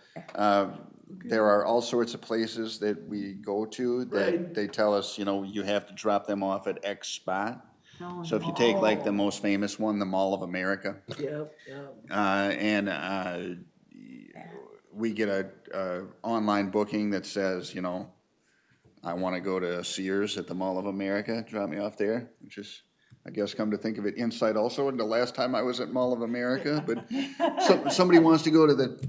there are all sorts of places that we go to that they tell us, you know, you have to drop them off at X spot. So if you take like the most famous one, the Mall of America. Yep. And we get a online booking that says, you know, I want to go to Sears at the Mall of America, drop me off there, which is, I guess, come to think of it, insight also. And the last time I was at Mall of America, but somebody wants to go to the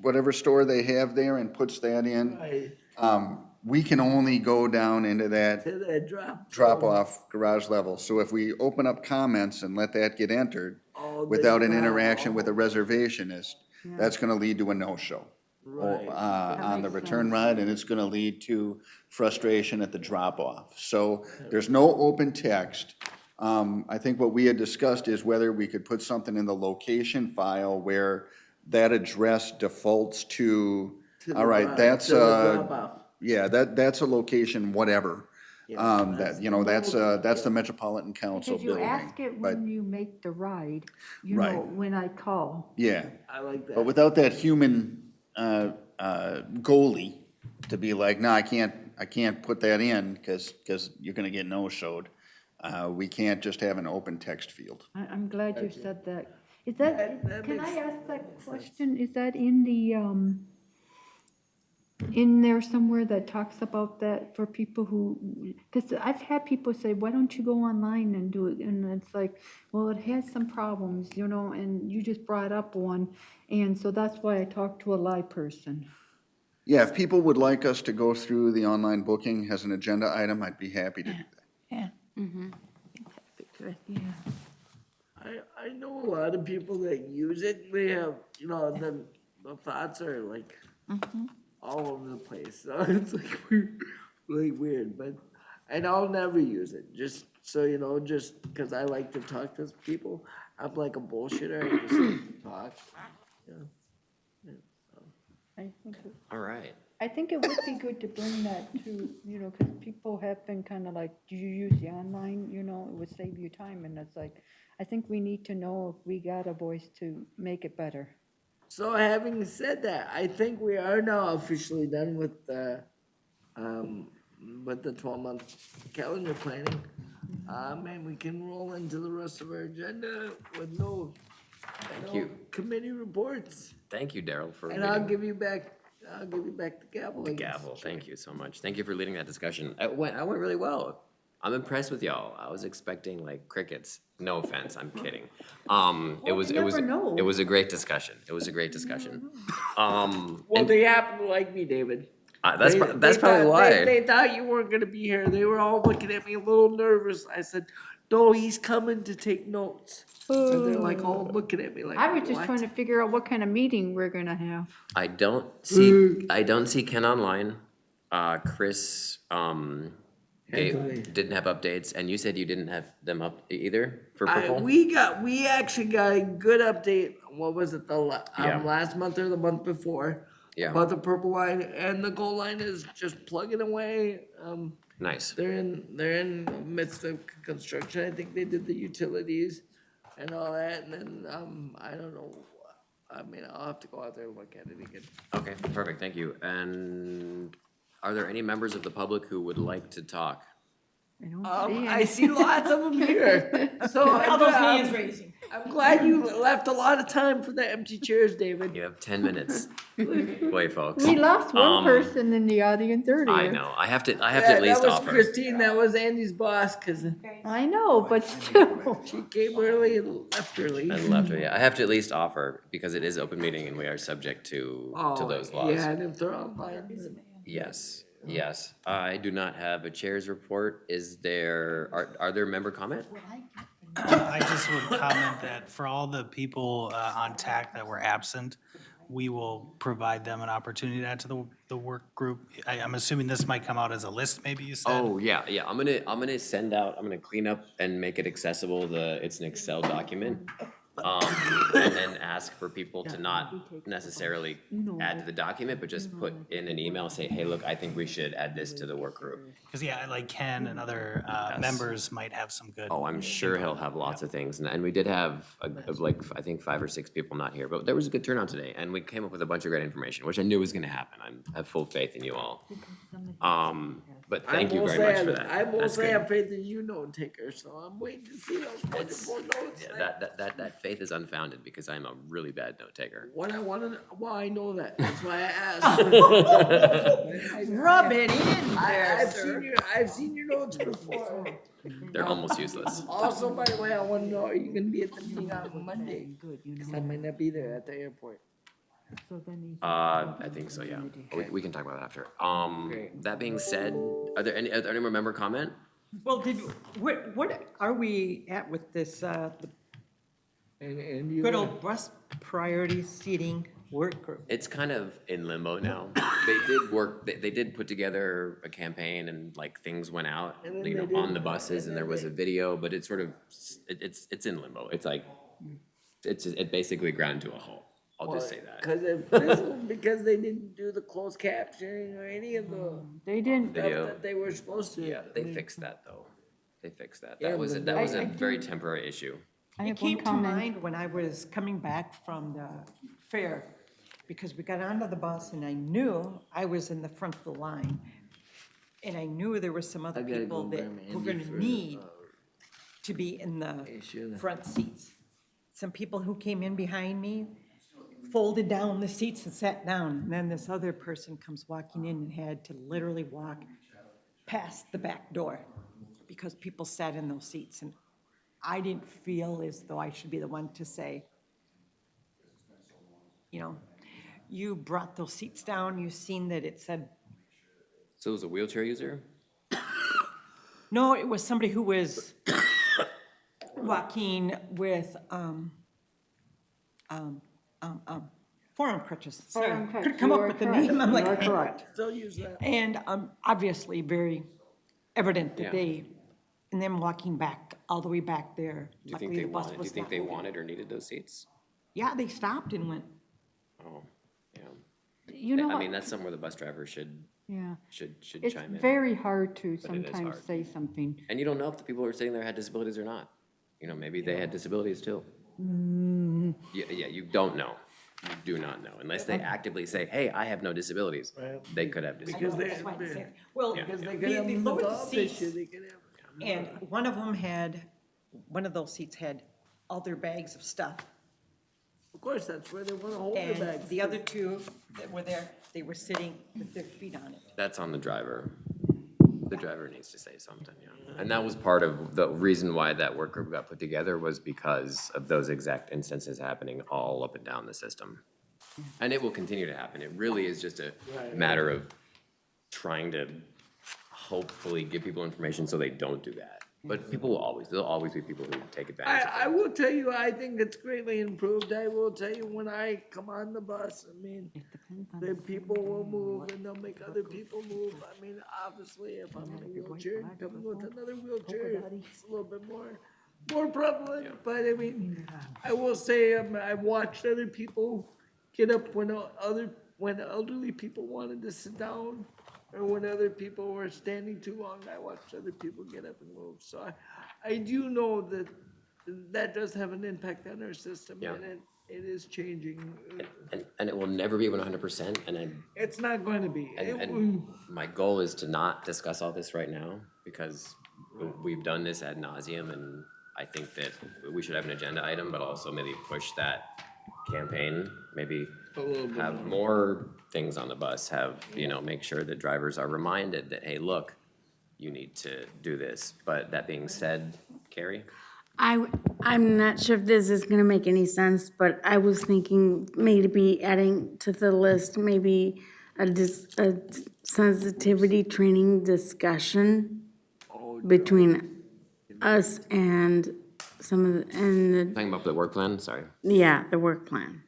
whatever store they have there and puts that in. We can only go down into that To that drop-off garage level. So if we open up comments and let that get entered without an interaction with a reservationist, that's going to lead to a no-show on the return ride, and it's going to lead to frustration at the drop-off. So there's no open text. I think what we had discussed is whether we could put something in the location file where that address defaults to all right, that's that's a location, whatever. That, you know, that's the Metropolitan Council Because you building. ask it but- when you make the ride, you Right. know, when I call. Yeah. I like that. But without that human goalie to be like, no, I can't put that in because you're gonna get no-showed. We can't just have an open text field. I'm glad you said that. Is that, That can I makes- ask that question? Is that in the, in there somewhere that talks about that for people who, because I've had people say, why don't you go online and do it? And it's like, well, it has some problems, you know, and you just brought up one. And so that's why I talked to a live person. Yeah, if people would like us to go through the online booking as an agenda item, I'd be happy to do that. Yeah. I know a lot of people that use it, they have, you know, the thoughts are like all over the place, so it's like really weird, but, and I'll never use it, just so you know, just because I like to talk to people. I'm like a bullshitter, I just like to talk, yeah. I think, All right. I think it would be good to bring that to, you know, because people have been kind of like, do you use the online, you know, it would save you time, and it's like, I think we need to know if we got a voice to make it better. So having said that, I think we are now officially done with the 12-month calendar planning. And we can roll into the rest of our agenda with no you. committee reports. Thank you, Darrell, for And I'll leading give you back the gavel. the I guess. gavel. Thank you so much. Thank you for leading that discussion. I went really well. I'm impressed with y'all. I was expecting like crickets. No offense, I'm kidding. It was you never know. it was a great discussion. It was a great discussion. Well, And they happen to like me, David. that's They- probably they thought- why. They thought you weren't gonna be here. They were all looking at me a little nervous. I said, no, he's coming to take notes. And they're like all looking at me like, I was just "What?" trying to figure out what kind of meeting we're gonna have. I don't see Ken online. Chris didn't have updates, and you said you didn't have them up either for purple. We actually got a good update. What was it, Yeah. last month or the month before? Yeah. About the purple line, and the gold line is just plugging away. Nice. They're in the midst of construction. I think they did the utilities and all that, and then, I don't know. I mean, I'll have to go out there and look at it again. Okay, perfect. Thank you. And are there any members of the public who would like to talk? I don't see I any. see lots of them here. So All those hands raising. I'm glad you left a lot of time for the empty chairs, David. You have 10 minutes. Wait, folks. We lost one person in the audience earlier. I know. I have to at least that was offer. Christine. That was Andy's boss, because I know, but still. she came early and left early. And left her, yeah. I have to at least offer because it is open meeting and we are subject to those laws. Yeah, and if they're online. Yes, yes. I do not have a chair's report. Is there, are there member comment? I just would comment that for all the people on TAAC that were absent, we will provide them an opportunity to add to the work group. I'm assuming this might come out as a list, maybe you said? Oh, yeah. I'm gonna send out, I'm gonna clean up and make it accessible. It's an Excel document. And then ask for people to not necessarily add to the document, but just put in an email, say, hey, look, I think we should add this to the work group. Because, yeah, like Ken and other members might have some good. Oh, I'm sure he'll have lots of things. And we did have, I think 5 or 6 people not here, but there was a good turnout today. And we came up with a bunch of great information, which I knew was gonna happen. I have full faith in you all. But thank you very much for that. I That's mostly good. have faith in you, note taker, so I'm waiting to see those wonderful notes. Yeah, that faith is unfounded because I'm a really bad note taker. What I wanted, well, I know that. That's why I asked. Rub it in there, I've seen your notes before. They're almost useless. Also, by the way, I want to know, are you going to be at the meeting on Monday? Because I might not be there at the airport. I think so, yeah. We can talk about that after. That being said, are there any more member comment? Well, what are we at with this, the And you. good old bus priority seating work group? It's kind of in limbo now. They did put together a campaign and like things went out, And then you know, they on did- the buses and there was a video, but it's sort of, it's in limbo. It's like, it basically ground to a halt. I'll just say that. Because they didn't do the closed captioning or any of the They didn't. stuff Video. that they were supposed to. Yeah, they fixed that though. They fixed that. Yeah, That was but a very temporary issue. I It have one came to comment. mind when I was coming back from the fair, because we got onto the bus and I knew I was in the front of the line. And I knew there were some other I gotta people go that grab were Andy gonna for, need to be in the front seats. Some people who came in behind me folded down the seats and sat down. And then this other person comes walking in and had to literally walk past the back door because people sat in those seats. And I didn't feel as though I should be the one to say, you know, you brought those seats down, you've seen that it said, So it was a wheelchair user? no, it was somebody who was walking with, forearm crutches. Sorry, Forearm crutch, couldn't come you up are with the correct. name. I'm You like, are correct. Still use that. and obviously very evident Yeah. that and them walking back, all the way back there. Do you think Luckily, they the bus wanted, do you was think not they moving. wanted or needed those seats? Yeah, they stopped and went, Oh, yeah. You know I what? mean, that's somewhere the bus driver should Yeah. chime It's in. very hard to But it is sometimes hard. say something. And you don't know if the people who are sitting there had disabilities or not. You know, maybe they had disabilities too. Yeah, you don't know. You do not know, unless they actively say, hey, I have no disabilities. They could have disabilities. that's why I'm saying, well, Because they they could have they a lowered the mental seats. issue, they could have. And one of them had, one of those seats had all their bags of stuff. Of course, that's where they want to hold their And bags. the other two that were there, they were sitting with their feet on it. That's on the driver. The driver needs to say something, yeah. And that was part of the reason why that work group got put together, was because of those exact instances happening all up and down the system. And it will continue to happen. It really is just a matter of trying to hopefully give people information so they don't do that. But people there'll always be people who take advantage of I will tell you, I think it's greatly improved. I will tell you, when I come on the bus, I mean, the people will move and they'll make other people move. I mean, obviously, if I'm in a wheelchair, coming with another wheelchair, it's a little bit more prevalent. But I mean, I will say, I've watched other people get up when elderly people wanted to sit down, or when other people were standing too long. I watched other people get up and move. So I do know that does have an impact on our system, Yeah. and it is changing. And it will never be 100%, It's not going to be. and my goal is to not discuss all this right now, because we've done this ad nauseum, and I think that we should have an agenda item, but also maybe push that campaign, maybe have more things on the bus, make sure that drivers are reminded that, hey, look, you need to do this. But that being said, Carrie? I'm not sure if this is gonna make any sense, but I was thinking maybe adding to the list, maybe a sensitivity training discussion between us and some of the, Talking about the work plan, sorry. yeah, the work plan.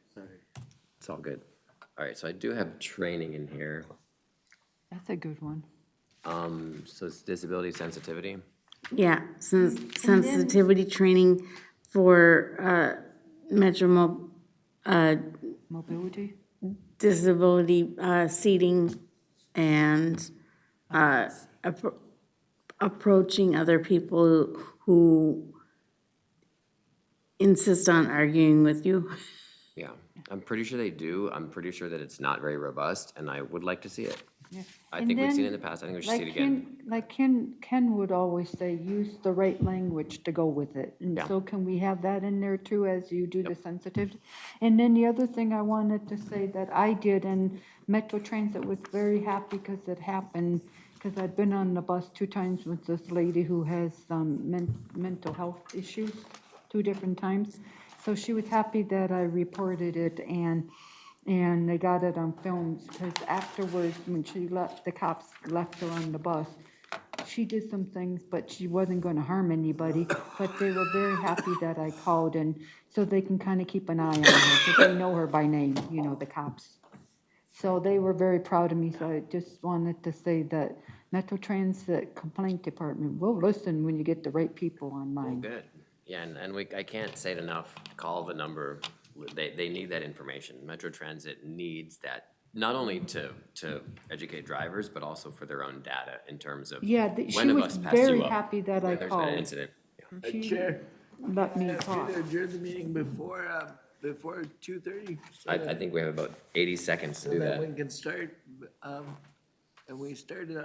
It's all good. All right, so I do have training in here. That's a good one. So it's disability sensitivity. Yeah, sensitivity training for Mobility? disability seating and approaching other people who insist on arguing with you. Yeah, I'm pretty sure they do. I'm pretty sure that it's not very robust, and I would like to see it. Yeah. I And think we've seen it in then, the past. I think we should see it again. Like Ken would always say, use the right language to go with it. And Yeah. so can we have that in there too, as you do the sensitivity? And then the other thing I wanted to say that I did, and Metro Transit was very happy because it happened, because I'd been on the bus 2 times with this lady who has mental health issues, 2 different times. So she was happy that I reported it, and they got it on films, because afterwards, when the cops left her on the bus, she did some things, but she wasn't gonna harm anybody, but they were very happy that I called, and so they can kind of keep an eye on her, because they know her by name, the cops. So they were very proud of me, so I just wanted to say that Metro Transit Complaint Department will listen when you get the right people online. Good. Yeah, and I can't say it enough. Call the number. They need that information. Metro Transit needs that, not only to educate drivers, but also for their own data in terms of Yeah, when she a was bus passed very you up, happy that I when there's been an called. incident. Yeah. She Chair, let me talk. adjourn the meeting before 2:30. I think we have about 80 seconds to So do that that. we can start, and we started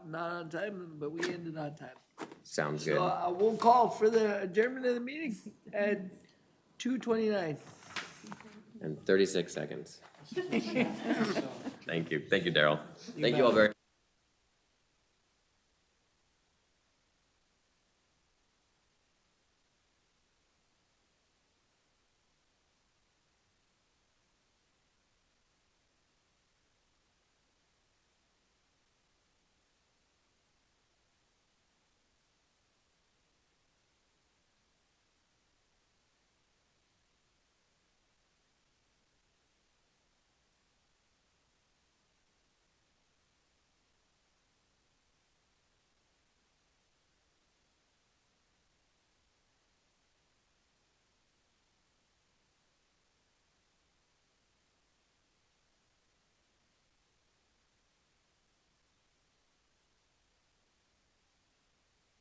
not on time, but we ended on time. Sounds good. So we'll call for the adjournment of the meeting at 2:29. And 36 seconds. Thank you, Darrell. Thank you all very